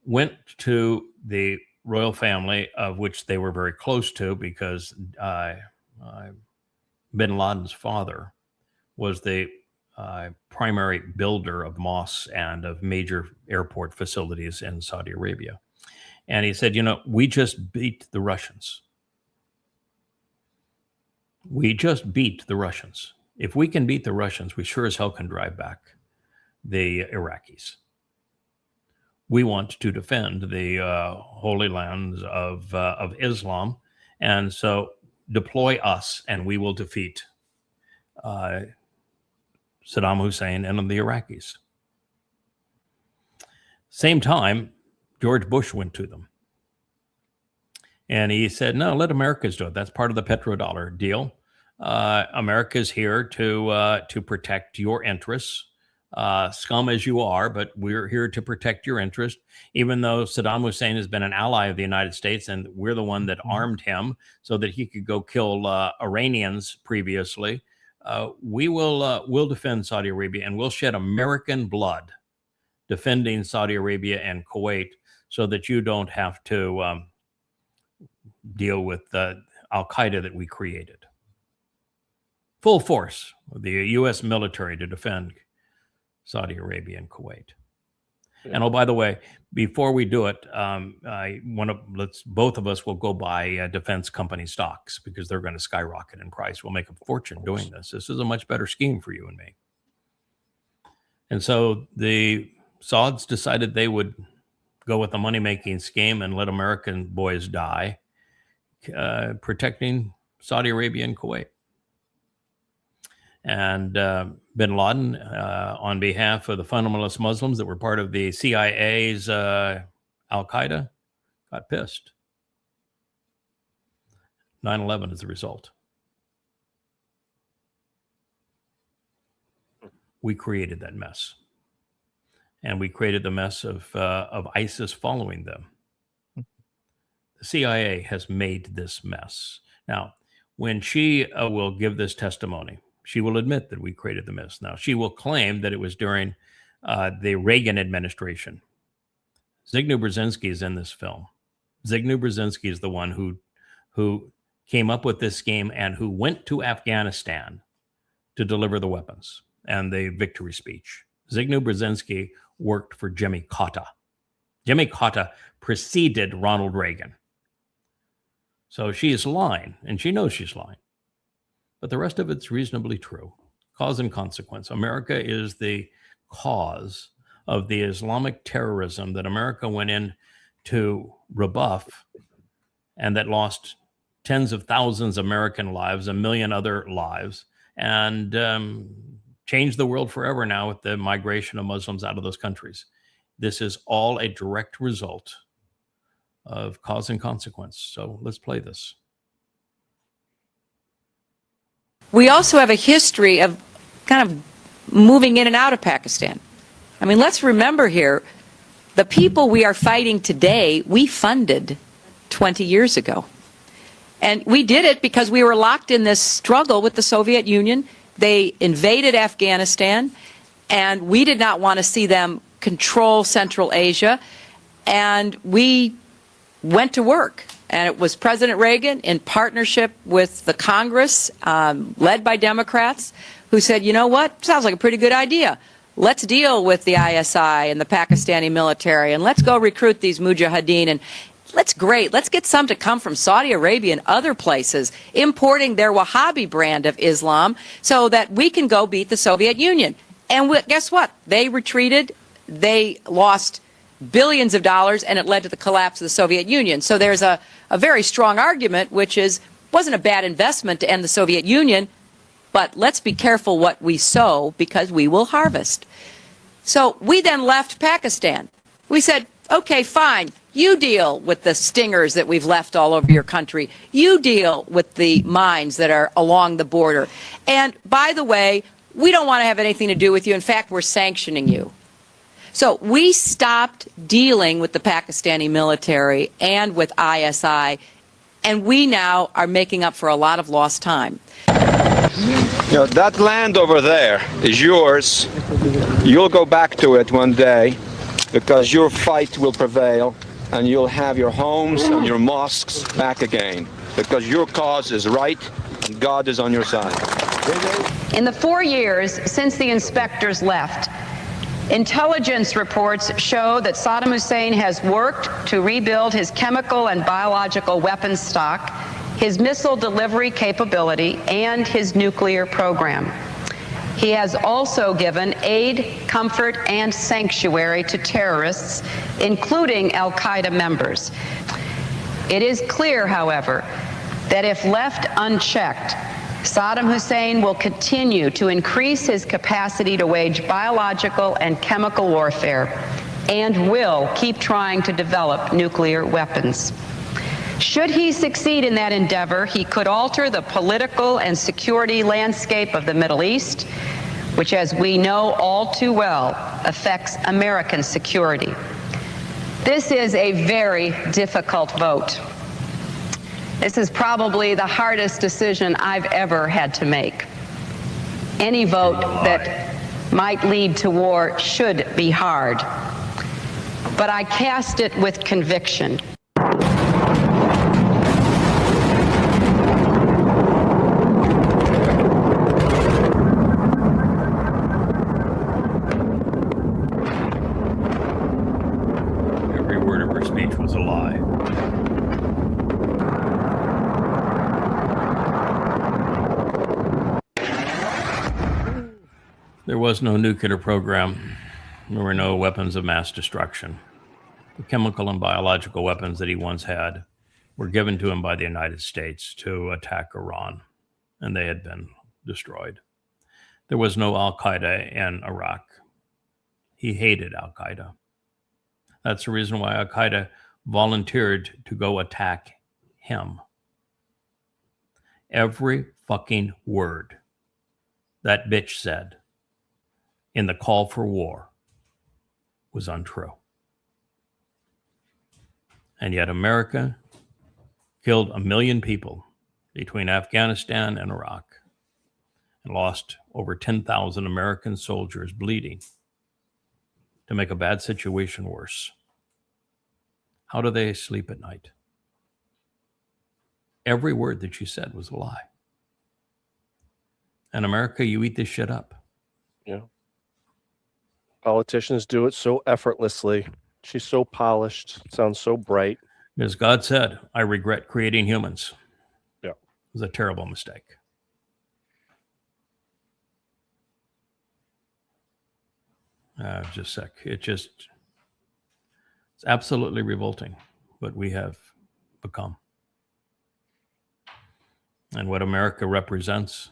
[SPEAKER 2] went to the royal family, of which they were very close to, because bin Laden's father was the primary builder of mosques and of major airport facilities in Saudi Arabia. And he said, we just beat the Russians. We just beat the Russians. If we can beat the Russians, we sure as hell can drive back the Iraqis. We want to defend the holy lands of Islam. And so deploy us and we will defeat Saddam Hussein and the Iraqis. Same time, George Bush went to them. And he said, no, let Americans do it. That's part of the petrodollar deal. America's here to protect your interests, scum as you are, but we're here to protect your interest, even though Saddam Hussein has been an ally of the United States, and we're the one that armed him so that he could go kill Iranians previously. We'll defend Saudi Arabia, and we'll shed American blood defending Saudi Arabia and Kuwait so that you don't have to deal with the Al-Qaeda that we created. Full force with the U.S. military to defend Saudi Arabia and Kuwait. Yeah. And oh, by the way, before we do it, both of us will go buy defense company stocks, because they're going to skyrocket in price. We'll make a fortune doing this. This is a much better scheme for you and me. And so the Sauds decided they would go with the money-making scheme and let American boys die, protecting Saudi Arabia and Kuwait. And bin Laden, on behalf of the fundamentalist Muslims that were part of the CIA's Al-Qaeda, got pissed. 9/11 is the result. We created that mess. And we created the mess of ISIS following them. The CIA has made this mess. Now, when she will give this testimony, she will admit that we created the mess. Now, she will claim that it was during the Reagan administration. Zbigniew Brzezinski is in this film. Zygmunt Brzezinski is the one who came up with this scheme and who went to Afghanistan to deliver the weapons and the victory speech. Zygmunt Brzezinski worked for Jimmy Carter. Jimmy Carter preceded Ronald Reagan. So she is lying, and she knows she's lying. But the rest of it's reasonably true. Cause and consequence. America is the cause of the Islamic terrorism that America went in to rebuff and that lost tens of thousands of American lives, 1 million other lives, and changed the world forever now with the migration of Muslims out of those countries. This is all a direct result of cause and consequence. So let's play this.
[SPEAKER 10] We also have a history of kind of moving in and out of Pakistan. I mean, let's remember here, the people we are fighting today, we funded 20 years ago. And we did it because we were locked in this struggle with the Soviet Union. They invaded Afghanistan, and we did not want to see them control Central Asia. And we went to work. And it was President Reagan, in partnership with the Congress, led by Democrats, who said, you know what, sounds like a pretty good idea. Let's deal with the ISI and the Pakistani military, and let's go recruit these mujahideen. And let's get some to come from Saudi Arabia and other places, importing their Wahhabi brand of Islam so that we can go beat the Soviet Union. And guess what? They retreated. They lost billions of dollars, and it led to the collapse of the Soviet Union. So there's a very strong argument, which is, wasn't a bad investment to end the Soviet Union, but let's be careful what we sow because we will harvest. So we then left Pakistan. We said, okay, fine, you deal with the stingers that we've left all over your country. You deal with the mines that are along the border. And by the way, we don't want to have anything to do with you. In fact, we're sanctioning you. So we stopped dealing with the Pakistani military and with ISI, and we now are making up for a lot of lost time.
[SPEAKER 11] You know, that land over there is yours. You'll go back to it one day because your fight will prevail and you'll have your homes and your mosques back again because your cause is right and God is on your side.
[SPEAKER 12] In the 4 years since the inspectors left, intelligence reports show that Saddam Hussein has worked to rebuild his chemical and biological weapons stock, his missile delivery capability, and his nuclear program. He has also given aid, comfort, and sanctuary to terrorists, including al-Qaeda members. It is clear, however, that if left unchecked, Saddam Hussein will continue to increase his capacity to wage biological and chemical warfare and will keep trying to develop nuclear weapons. Should he succeed in that endeavor, he could alter the political and security landscape of the Middle East, which, as we know all too well, affects American security. This is a very difficult vote. This is probably the hardest decision I've ever had to make. Any vote that might lead to war should be hard, but I cast it with conviction.
[SPEAKER 2] Every word of her speech was a lie. There was no nuclear program. There were no weapons of mass destruction. The chemical and biological weapons that he once had were given to him by the United States to attack Iran, and they had been destroyed. There was no al-Qaeda in Iraq. He hated al-Qaeda. That's the reason why al-Qaeda volunteered to go attack him. Every fucking word that bitch said in the call for war was untrue. And yet America killed 1 million people between Afghanistan and Iraq and lost over 10,000 American soldiers bleeding to make a bad situation worse. How do they sleep at night? Every word that she said was a lie. In America, you eat this shit up.
[SPEAKER 4] Yeah. Politicians do it so effortlessly. She's so polished, sounds so bright.
[SPEAKER 2] As God said, I regret creating humans.
[SPEAKER 4] Yeah.
[SPEAKER 2] It was a terrible mistake. Just sick. It's absolutely revolting what we have become and what America represents.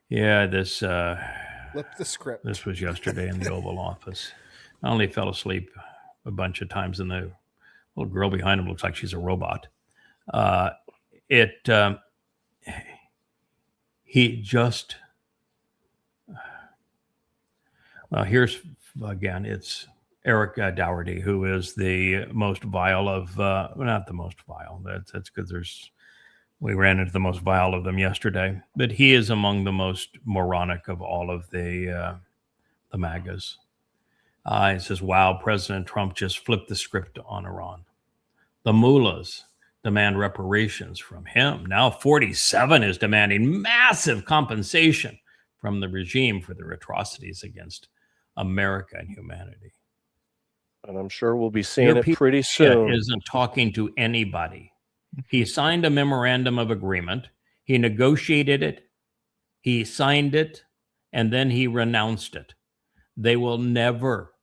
[SPEAKER 2] Yeah, this
[SPEAKER 7] Flip the script.
[SPEAKER 2] this was yesterday in the Oval Office. I only fell asleep a bunch of times, and the little girl behind him looks like she's a robot. He just, well, here's again, it's Eric Dougherty, who is the most vile of, not the most vile, that's because we ran into the most vile of them yesterday, but he is among the most moronic of all of the MAGAs. He says, wow, President Trump just flipped the script on Iran. The mullahs demand reparations from him. Now 47 is demanding massive compensation from the regime for their atrocities against America and humanity.
[SPEAKER 4] And I'm sure we'll be seeing it pretty soon.
[SPEAKER 2] Isn't talking to anybody. He signed a memorandum of agreement. He negotiated it. He signed it, and then he renounced it. They will never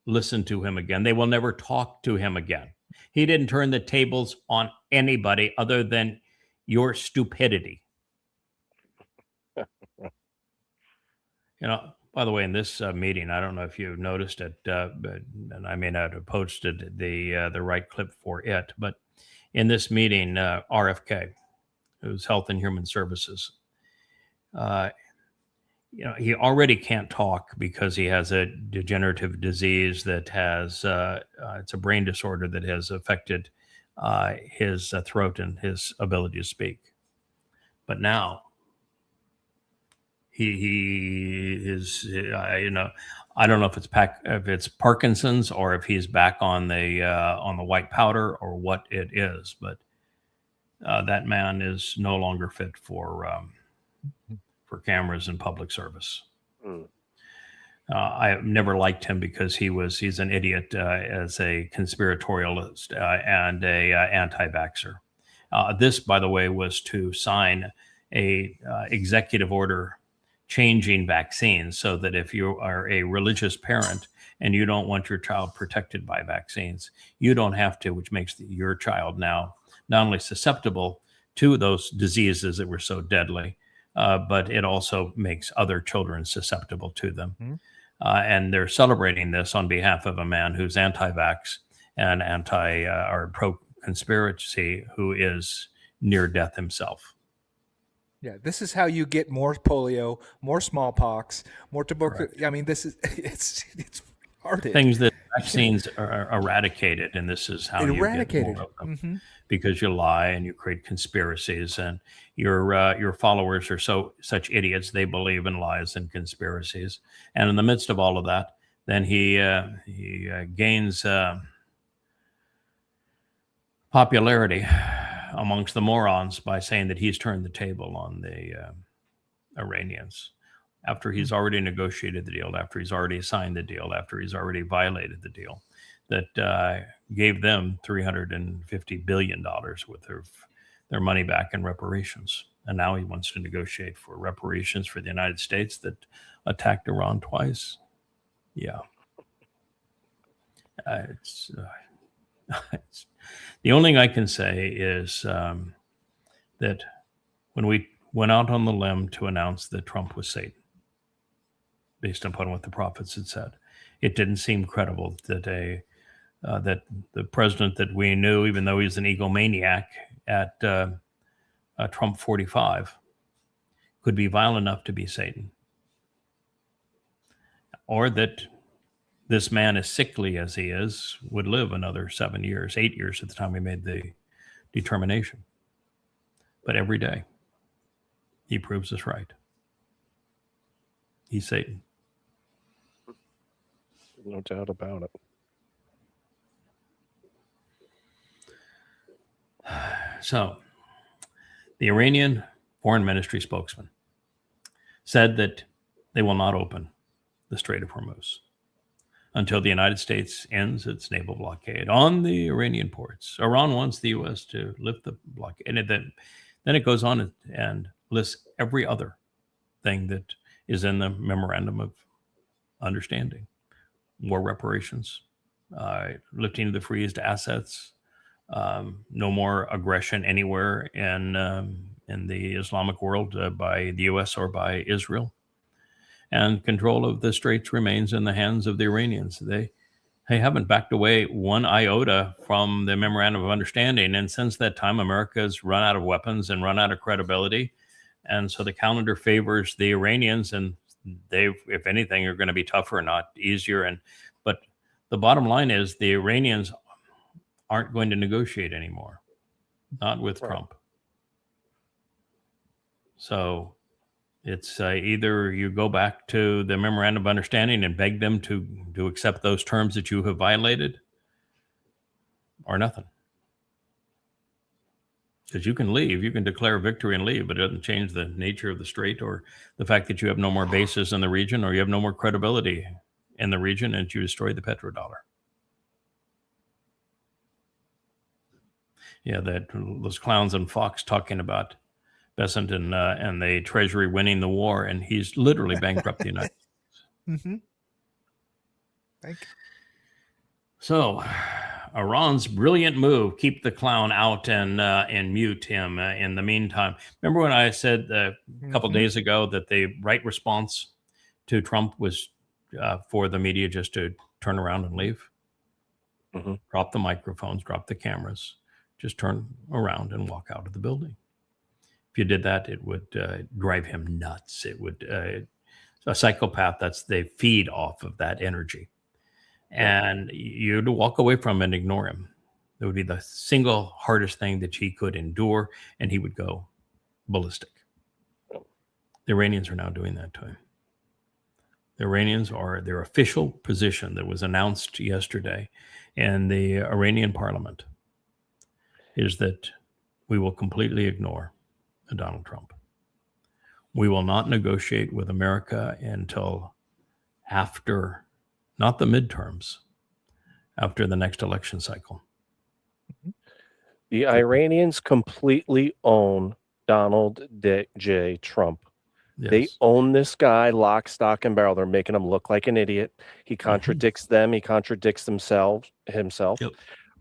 [SPEAKER 2] listen to him again. They will never talk to him again. He didn't turn the tables on anybody other than your stupidity. By the way, in this meeting, I don't know if you noticed it, and I may not have posted the right clip for it, but in this meeting, RFK, who's Health and Human Services, he already can't talk because he has a degenerative disease that has, it's a brain disorder that has affected his throat and his ability to speak. But now he is, I don't know if it's Parkinson's or if he's back on the white powder or what it is, but that man is no longer fit for cameras and public service. I have never liked him because he's an idiot as a conspiratorialist and a anti-vaxxer. This, by the way, was to sign a executive order changing vaccines so that if you are a religious parent and you don't want your child protected by vaccines, you don't have to, which makes your child now not only susceptible to those diseases that were so deadly, but it also makes other children susceptible to them. Mm-hmm. And they're celebrating this on behalf of a man who's anti-vax and or pro-conspiracy, who is near death himself.
[SPEAKER 3] Yeah, this is how you get more polio, more smallpox, more tuberculosis. I mean, this is it's hard.
[SPEAKER 2] Things that vaccines are eradicated, and this is how you get more of them. Mm-hmm. Because you lie and you create conspiracies, and your followers are such idiots, they believe in lies and conspiracies. And in the midst of all of that, then he gains popularity amongst the morons by saying that he's turned the table on the Iranians after he's already negotiated the deal, after he's already signed the deal, after he's already violated the deal that gave them $350 billion worth of their money back in reparations. And now he wants to negotiate for reparations for the United States that attacked Iran twice. Yeah. It's the only thing I can say is that when we went out on the limb to announce that Trump was Satan, based upon what the prophets had said, it didn't seem credible that that the president that we knew, even though he's an egomaniac at Trump 45, could be vile enough to be Satan, or that this man, as sickly as he is, would live another 7 years, 8 years at the time we made the determination. But every day, he proves us right. He's Satan.
[SPEAKER 4] No doubt about it.
[SPEAKER 2] So, the Iranian Foreign Ministry spokesman said that they will not open the Strait of Hormuz until the United States ends its naval blockade on the Iranian ports. Iran wants the U.S. to lift the blockade. And then it goes on and lists every other thing that is in the memorandum of understanding. War reparations, lifting the freezed assets, no more aggression anywhere in the Islamic world by the U.S. or by Israel. And control of the straits remains in the hands of the Iranians. They haven't backed away one iota from the memorandum of understanding. And since that time, America's run out of weapons and run out of credibility. And so the calendar favors the Iranians, and they, if anything, are going to be tougher, not easier. But the bottom line is the Iranians aren't going to negotiate anymore, not with Trump. So it's either you go back to the memorandum of understanding and beg them to accept those terms that you have violated, or nothing. Because you can leave, you can declare victory and leave, but it doesn't change the nature of the strait or the fact that you have no more bases in the region, or you have no more credibility in the region, and you destroy the petrodollar. Yeah, those clowns on Fox talking about Bessent and the Treasury winning the war, and he's literally bankrupt the United States.
[SPEAKER 3] Mm-hmm. Thank you.
[SPEAKER 2] So, Iran's brilliant move: keep the clown out and mute him. In the meantime, remember when I said a couple days ago that the right response to Trump was for the media just to turn around and leave, drop the microphones, drop the cameras, just turn around and walk out of the building. If you did that, it would drive him nuts. It would a psychopath. They feed off of that energy, and you'd walk away from him and ignore him. It would be the single hardest thing that he could endure, and he would go ballistic. The Iranians are now doing that to him. The Iranians are their official position that was announced yesterday in the Iranian parliament is that we will completely ignore Donald Trump. We will not negotiate with America until after, not the midterms, after the next election cycle.
[SPEAKER 4] The Iranians completely own Donald J. Trump.
[SPEAKER 2] Yes.
[SPEAKER 4] They own this guy lock, stock, and barrel. They're making him look like an idiot. He contradicts them. He contradicts himself.
[SPEAKER 2] Yep.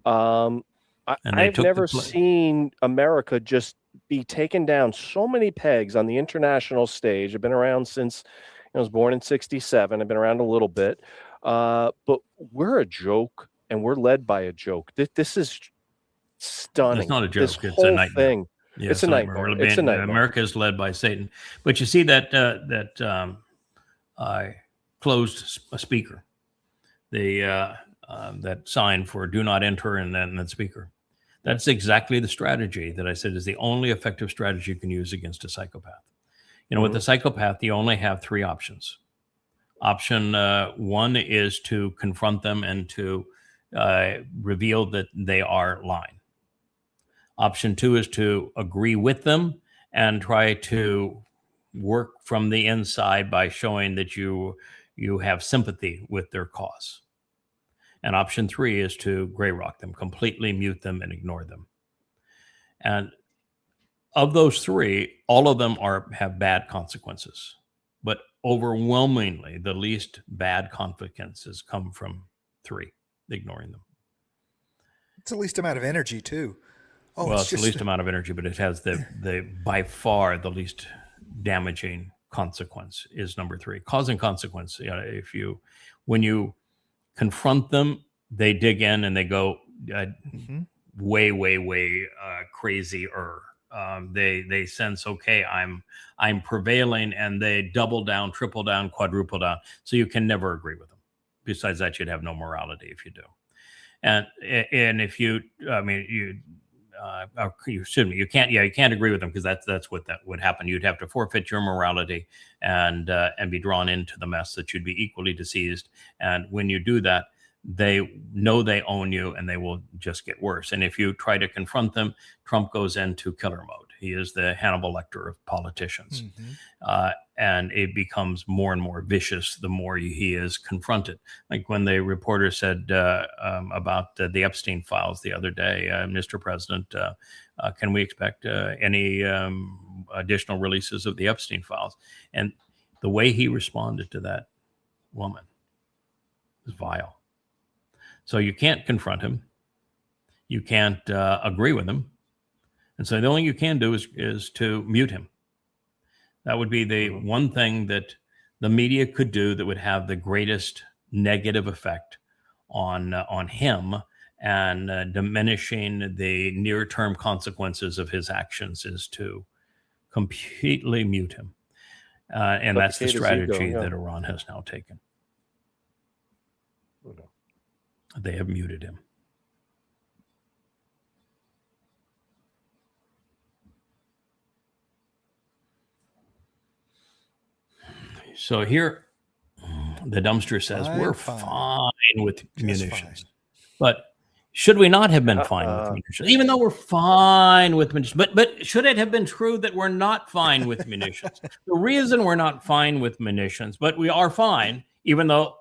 [SPEAKER 4] I've never seen America just be taken down so many pegs on the international stage. I've been around since I was born in '67. I've been around a little bit, but we're a joke, and we're led by a joke. This is stunning.
[SPEAKER 2] It's not a joke.
[SPEAKER 4] This
[SPEAKER 2] it's
[SPEAKER 4] whole
[SPEAKER 2] a nightmare.
[SPEAKER 4] thing.
[SPEAKER 2] Yeah,
[SPEAKER 4] it's a nightmare. It's a nightmare.
[SPEAKER 2] America is led by Satan. But you see that closed speaker, that sign for "Do not enter" and then that speaker. That's exactly the strategy that I said is the only effective strategy you can use against a psychopath. You know, with a psychopath, you only have three options. Option one is to confront them and to reveal that they are lying. Option two is to agree with them and try to work from the inside by showing that you have sympathy with their cause. And option three is to gray rock them, completely mute them and ignore them. And of those three, all of them have bad consequences. But overwhelmingly, the least bad consequences come from three, ignoring them.
[SPEAKER 3] It's the least amount of energy, too. Oh,
[SPEAKER 2] well, it's the least amount of energy, but it has the by far the least damaging consequence is number three. Cause and consequence. You know, when you confront them, they dig in and they go way crazier. They sense, okay, I'm prevailing, and they double down, triple down, quadruple down. So you can never agree with them. Besides that, you'd have no morality if you do. And if you, you can't agree with them, because that's what that would happen. You'd have to forfeit your morality and be drawn into the mess that you'd be equally deceased. And when you do that, they know they own you, and they will just get worse. And if you try to confront them, Trump goes into killer mode. He is the Hannibal Lecter of politicians. And it becomes more and more vicious the more he is confronted. Like when the reporter said about the Epstein files the other day, Mr. President, can we expect any additional releases of the Epstein files? And the way he responded to that woman is vile. So you can't confront him. You can't agree with him. And so the only thing you can do is to mute him. That would be the one thing that the media could do that would have the greatest negative effect on him, and diminishing the near-term consequences of his actions, is to completely mute him. And that's the strategy that Iran has now taken. They have muted him. So here, the dumpster says, we're fine with munitions. But should we not have been fine with munitions? Even though we're fine with munitions. But should it have been true that we're not fine with munitions? The reason we're not fine with munitions, but we are fine, even though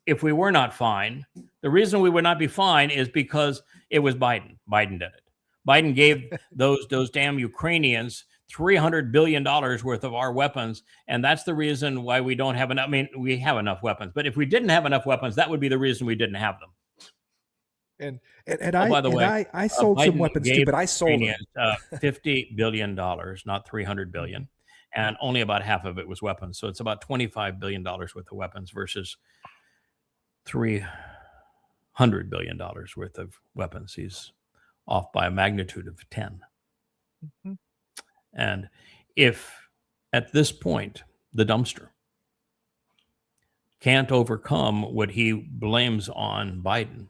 [SPEAKER 2] if we were not fine, the reason we would not be fine is because it was Biden. Biden did it. Biden gave those damn Ukrainians $300 billion worth of our weapons. And that's the reason why we don't have enough. I mean, we have enough weapons, but if we didn't have enough weapons, that would be the reason we didn't have them.
[SPEAKER 3] By the way, I sold some weapons too, but I sold them.
[SPEAKER 2] $50 billion, not $300 billion. And only about half of it was weapons. So it's about $25 billion worth of weapons versus $300 billion worth of weapons. He's off by a magnitude of 10. Mm-hmm. And if at this point the dumpster can't overcome what he blames on Biden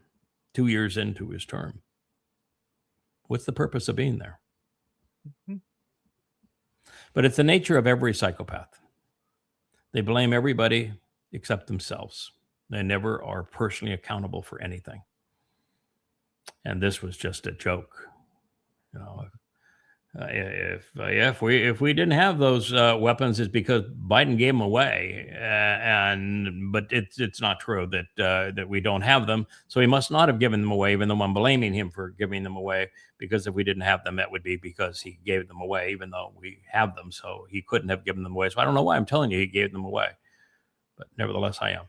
[SPEAKER 2] 2 years into his term, what's the purpose of being there? Mm-hmm. But it's the nature of every psychopath. They blame everybody except themselves. They never are personally accountable for anything. And this was just a joke. You know, if we didn't have those weapons, it's because Biden gave them away, but it's not true that we don't have them. So he must not have given them away, even though I'm blaming him for giving them away. Because if we didn't have them, that would be because he gave them away, even though we have them. So he couldn't have given them away. So I don't know why I'm telling you he gave them away, but nevertheless I am.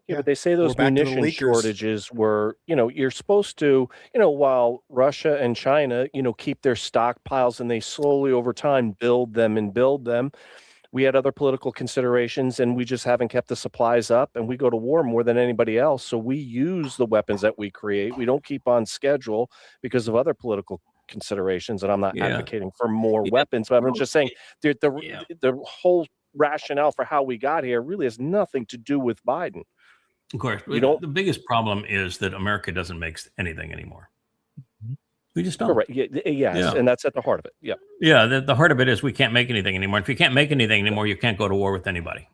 [SPEAKER 4] Yeah, but they say those munition shortages were, you're supposed to, while Russia and China, keep their stockpiles and they slowly over time build them. We had other political considerations and we just haven't kept the supplies up, and we go to war more than anybody else. So we use the weapons that we create. We don't keep on schedule because of other political considerations. And I'm not advocating for more weapons, but I'm just saying the whole rationale for how we got here really has nothing to do with Biden.
[SPEAKER 2] Of course, the biggest problem is that America doesn't make anything anymore. We just don't.
[SPEAKER 4] Correct. Yes, and that's at the heart of it. Yeah.
[SPEAKER 2] Yeah, the heart of it is we can't make anything anymore. If you can't make anything anymore, you can't go to war with anybody.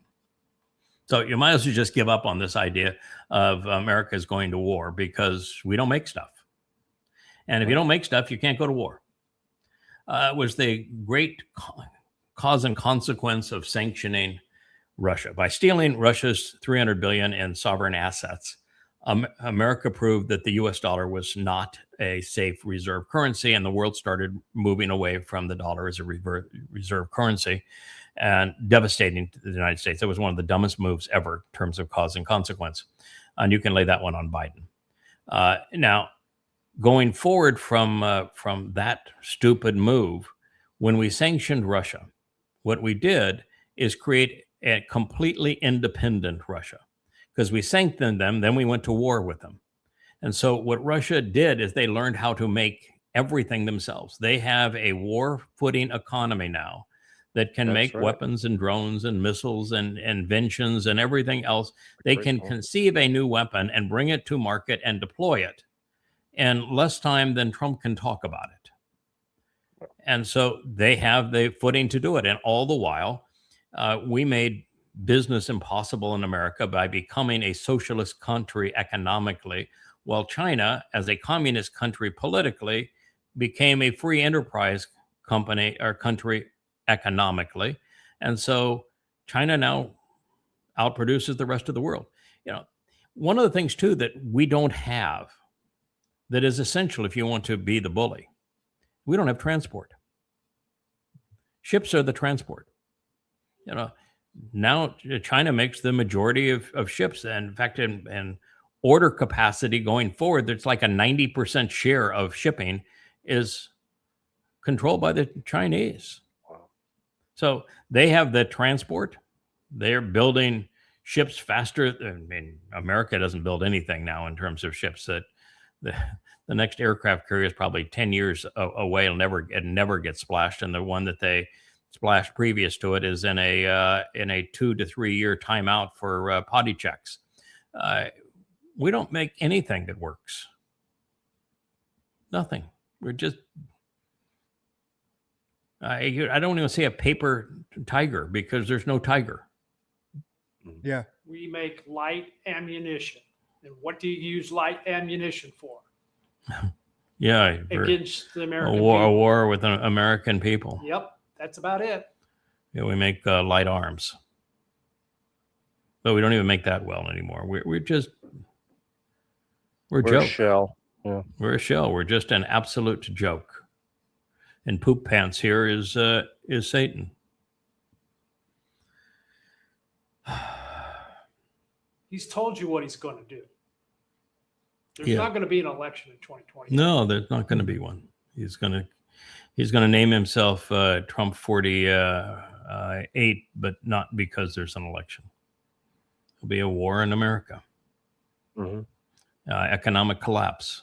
[SPEAKER 2] So you might as well just give up on this idea of America is going to war, because we don't make stuff. And if you don't make stuff, you can't go to war. It was the great cause and consequence of sanctioning Russia. By stealing Russia's $300 billion in sovereign assets, America proved that the US dollar was not a safe reserve currency, and the world started moving away from the dollar as a reserve currency, and devastating to the United States. It was one of the dumbest moves ever in terms of cause and consequence. And you can lay that one on Biden. Now, going forward from that stupid move, when we sanctioned Russia, what we did is create a completely independent Russia, because we sanctioned them, then we went to war with them. And so what Russia did is they learned how to make everything themselves. They have a war footing economy now that can make weapons and drones and missiles and inventions and everything else. They can conceive a new weapon and bring it to market and deploy it and less time than Trump can talk about it. And so they have the footing to do it. And all the while, we made business impossible in America by becoming a socialist country economically, while China, as a communist country politically, became a free enterprise company or country economically. And so China now outproduces the rest of the world. You know, one of the things too that we don't have that is essential if you want to be the bully, we don't have transport. Ships are the transport. You know, now China makes the majority of ships. And in fact, in order capacity going forward, there's like a 90% share of shipping is controlled by the Chinese.
[SPEAKER 4] Wow.
[SPEAKER 2] So they have the transport. They're building ships faster. I mean, America doesn't build anything now in terms of ships. That the next aircraft carrier is probably 10 years away. It never get splashed. And the one that they splashed previous to it is in a 2 to 3 year timeout for potty checks. We don't make anything that works. Nothing. We're just, I don't even say a paper tiger because there's no tiger.
[SPEAKER 7] Yeah.
[SPEAKER 5] We make light ammunition. And what do you use light ammunition for?
[SPEAKER 2] Yeah.
[SPEAKER 5] Against the American
[SPEAKER 2] a
[SPEAKER 5] people.
[SPEAKER 2] war with the American people.
[SPEAKER 5] Yep, that's about it.
[SPEAKER 2] Yeah, we make light arms. But we don't even make that well anymore. We're a joke.
[SPEAKER 4] We're a shell. Yeah.
[SPEAKER 2] We're a shell. We're just an absolute joke. And Poop Pants here is Satan.
[SPEAKER 5] He's told you what he's going to do. There's
[SPEAKER 2] Yeah.
[SPEAKER 5] not going to be an election in 2020.
[SPEAKER 2] No, there's not going to be one. He's going to name himself Trump 48, but not because there's an election. There'll be a war in America.
[SPEAKER 4] Mm-hmm.
[SPEAKER 2] Economic collapse.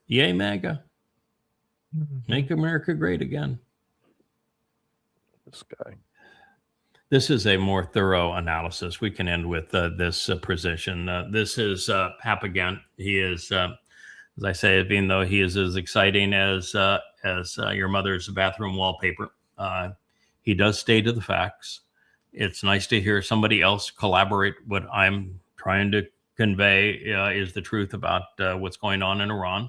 [SPEAKER 2] Yay, MAGA. Make America great again.
[SPEAKER 4] This guy.
[SPEAKER 2] This is a more thorough analysis. We can end with this position. This is Papagan. He is, as I say, even though he is as exciting as your mother's bathroom wallpaper, he does stay to the facts. It's nice to hear somebody else collaborate. What I'm trying to convey is the truth about what's going on in Iran.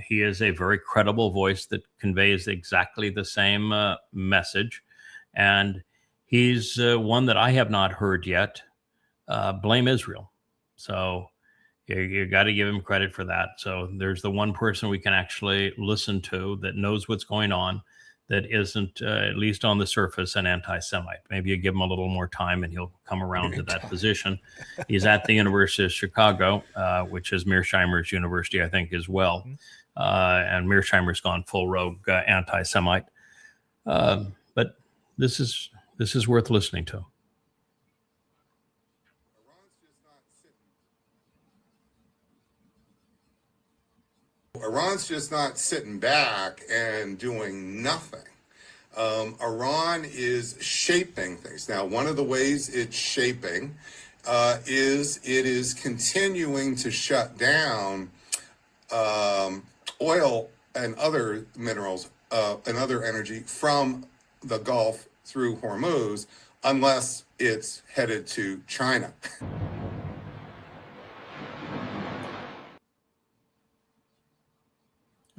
[SPEAKER 2] He is a very credible voice that conveys exactly the same message. And he's one that I have not heard yet blame Israel. So you got to give him credit for that. So there's the one person we can actually listen to that knows what's going on, that isn't, at least on the surface, an anti-Semite. Maybe you give him a little more time and he'll come around to that position. He's at the University of Chicago, which is Mearsheimer's university, I think, as well. And Mearsheimer's gone full rogue anti-Semite. But this is worth listening to.
[SPEAKER 13] Iran's just not sitting back and doing nothing. Iran is shaping things. Now, one of the ways it's shaping is it is continuing to shut down oil and other minerals and other energy from the Gulf through Hormuz, unless it's headed to China.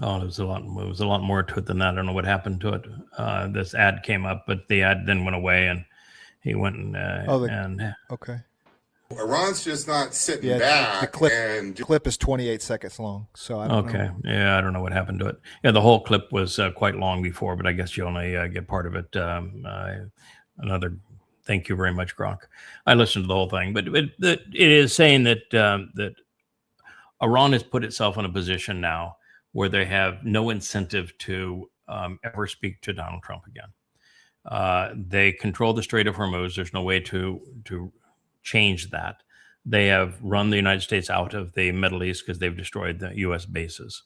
[SPEAKER 2] Oh, it was a lot more to it than that. I don't know what happened to it. This ad came up, but the ad then went away, and he went and
[SPEAKER 7] okay.
[SPEAKER 13] Iran's just not sitting
[SPEAKER 7] Yeah,
[SPEAKER 13] back.
[SPEAKER 7] the clip,
[SPEAKER 13] and
[SPEAKER 7] clip is 28 seconds long, so I don't know.
[SPEAKER 2] Okay. Yeah, I don't know what happened to it. Yeah, the whole clip was quite long before, but I guess you only get part of it. Thank you very much, Gronk. I listened to the whole thing, but it is saying that that Iran has put itself in a position now where they have no incentive to ever speak to Donald Trump again. They control the Strait of Hormuz. There's no way to change that. They have run the United States out of the Middle East because they've destroyed the U.S. bases.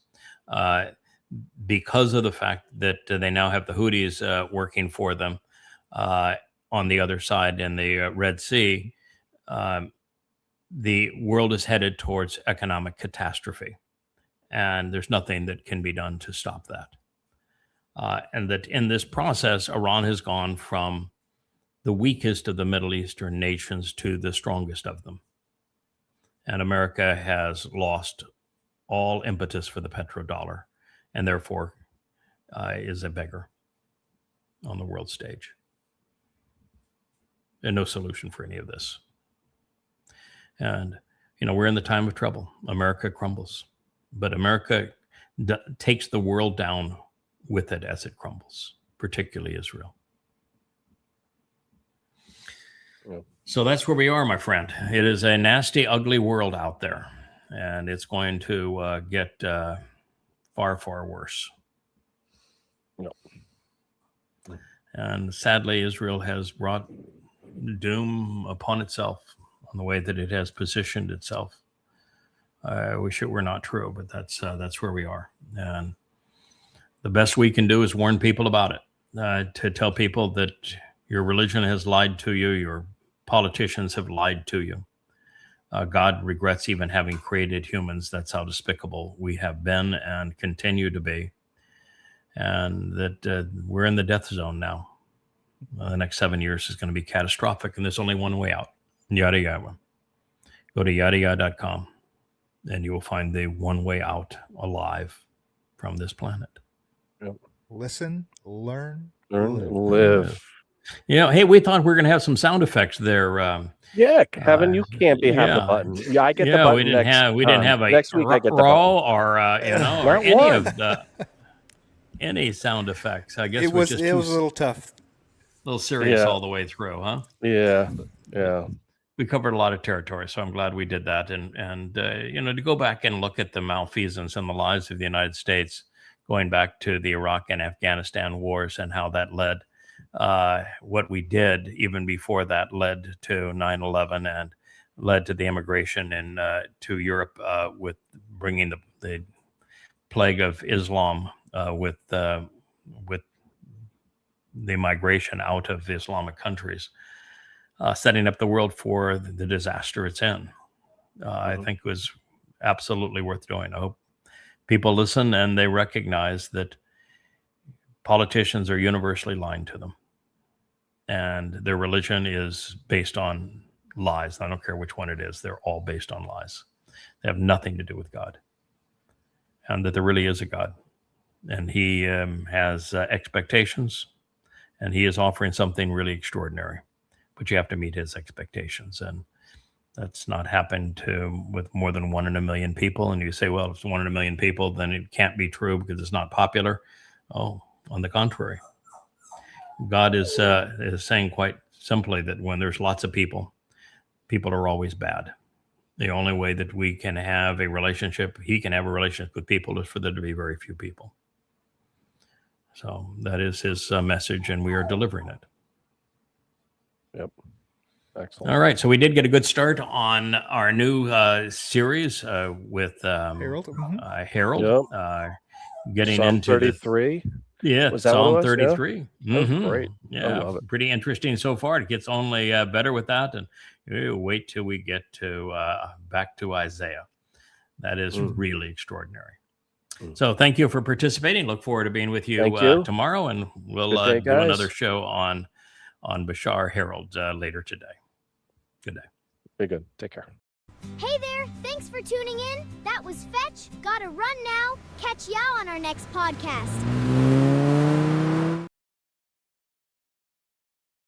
[SPEAKER 2] Because of the fact that they now have the Houthis working for them on the other side in the Red Sea, the world is headed towards economic catastrophe, and there's nothing that can be done to stop that. And that in this process, Iran has gone from the weakest of the Middle Eastern nations to the strongest of them. And America has lost all impetus for the petrodollar, and therefore is a beggar on the world stage. And no solution for any of this. And, we're in the time of trouble. America crumbles. But America takes the world down with it as it crumbles, particularly Israel. So that's where we are, my friend. It is a nasty, ugly world out there, and it's going to get far, far worse. And sadly, Israel has brought doom upon itself on the way that it has positioned itself. I wish it were not true, but that's where we are. And the best we can do is warn people about it, to tell people that your religion has lied to you, your politicians have lied to you. God regrets even having created humans. That's how despicable we have been and continue to be. And that we're in the death zone now. The next 7 years is going to be catastrophic, and there's only one way out. Yada yada. Go to yadayada.com, and you will find the one way out alive from this planet.
[SPEAKER 4] Yep.
[SPEAKER 3] Listen, learn,
[SPEAKER 4] live.
[SPEAKER 2] Hey, we thought we were going to have some sound effects there.
[SPEAKER 4] Yeah, Kevin, you can't have the button. Yeah, I get the button.
[SPEAKER 2] We didn't have a
[SPEAKER 4] next week. I get the
[SPEAKER 2] row or or any of the any sound effects. I guess
[SPEAKER 3] it was a little tough.
[SPEAKER 2] A little serious all the way through, huh?
[SPEAKER 4] Yeah.
[SPEAKER 2] We covered a lot of territory, so I'm glad we did that. And to go back and look at the malfeasance and the lies of the United States, going back to the Iraq and Afghanistan wars and how that led, what we did even before that led to 9/11 and led to the immigration to Europe with bringing the plague of Islam with the migration out of Islamic countries. Setting up the world for the disaster it's in. I think it was absolutely worth doing. I hope people listen and they recognize that politicians are universally lying to them. And their religion is based on lies. I don't care which one it is. They're all based on lies. They have nothing to do with God. And that there really is a God. And he has expectations, and he is offering something really extraordinary. But you have to meet his expectations, and that's not happened with more than 1 in a million people. And you say, well, if it's 1 in a million people, then it can't be true because it's not popular. Oh, on the contrary, God is saying quite simply that when there's lots of people are always bad. The only way that we can have a relationship, he can have a relationship with people, is for there to be very few people. So that is his message, and we are delivering it.
[SPEAKER 4] Yep. Excellent.
[SPEAKER 2] All right. So we did get a good start on our new series with
[SPEAKER 3] Harold.
[SPEAKER 2] Harold.
[SPEAKER 4] Yep.
[SPEAKER 2] Getting
[SPEAKER 4] Psalm
[SPEAKER 2] into
[SPEAKER 4] 33.
[SPEAKER 2] Yeah,
[SPEAKER 4] Was that
[SPEAKER 2] Psalm
[SPEAKER 4] what it was?
[SPEAKER 2] 33.
[SPEAKER 4] Yeah. That was great. I
[SPEAKER 2] Yeah,
[SPEAKER 4] love it.
[SPEAKER 2] pretty interesting so far. It gets only better with that. And wait till we get to back to Isaiah. That is really extraordinary. So thank you for participating. Look forward to being with you,
[SPEAKER 4] Thank you.
[SPEAKER 2] tomorrow. And we'll
[SPEAKER 4] Good day,
[SPEAKER 2] do
[SPEAKER 4] guys.
[SPEAKER 2] another show on Bashar Harold later today. Good day.
[SPEAKER 4] Be good. Take care.
[SPEAKER 14] Hey there, thanks for tuning in. That was Fetch. Gotta run now. Catch y'all on our next podcast.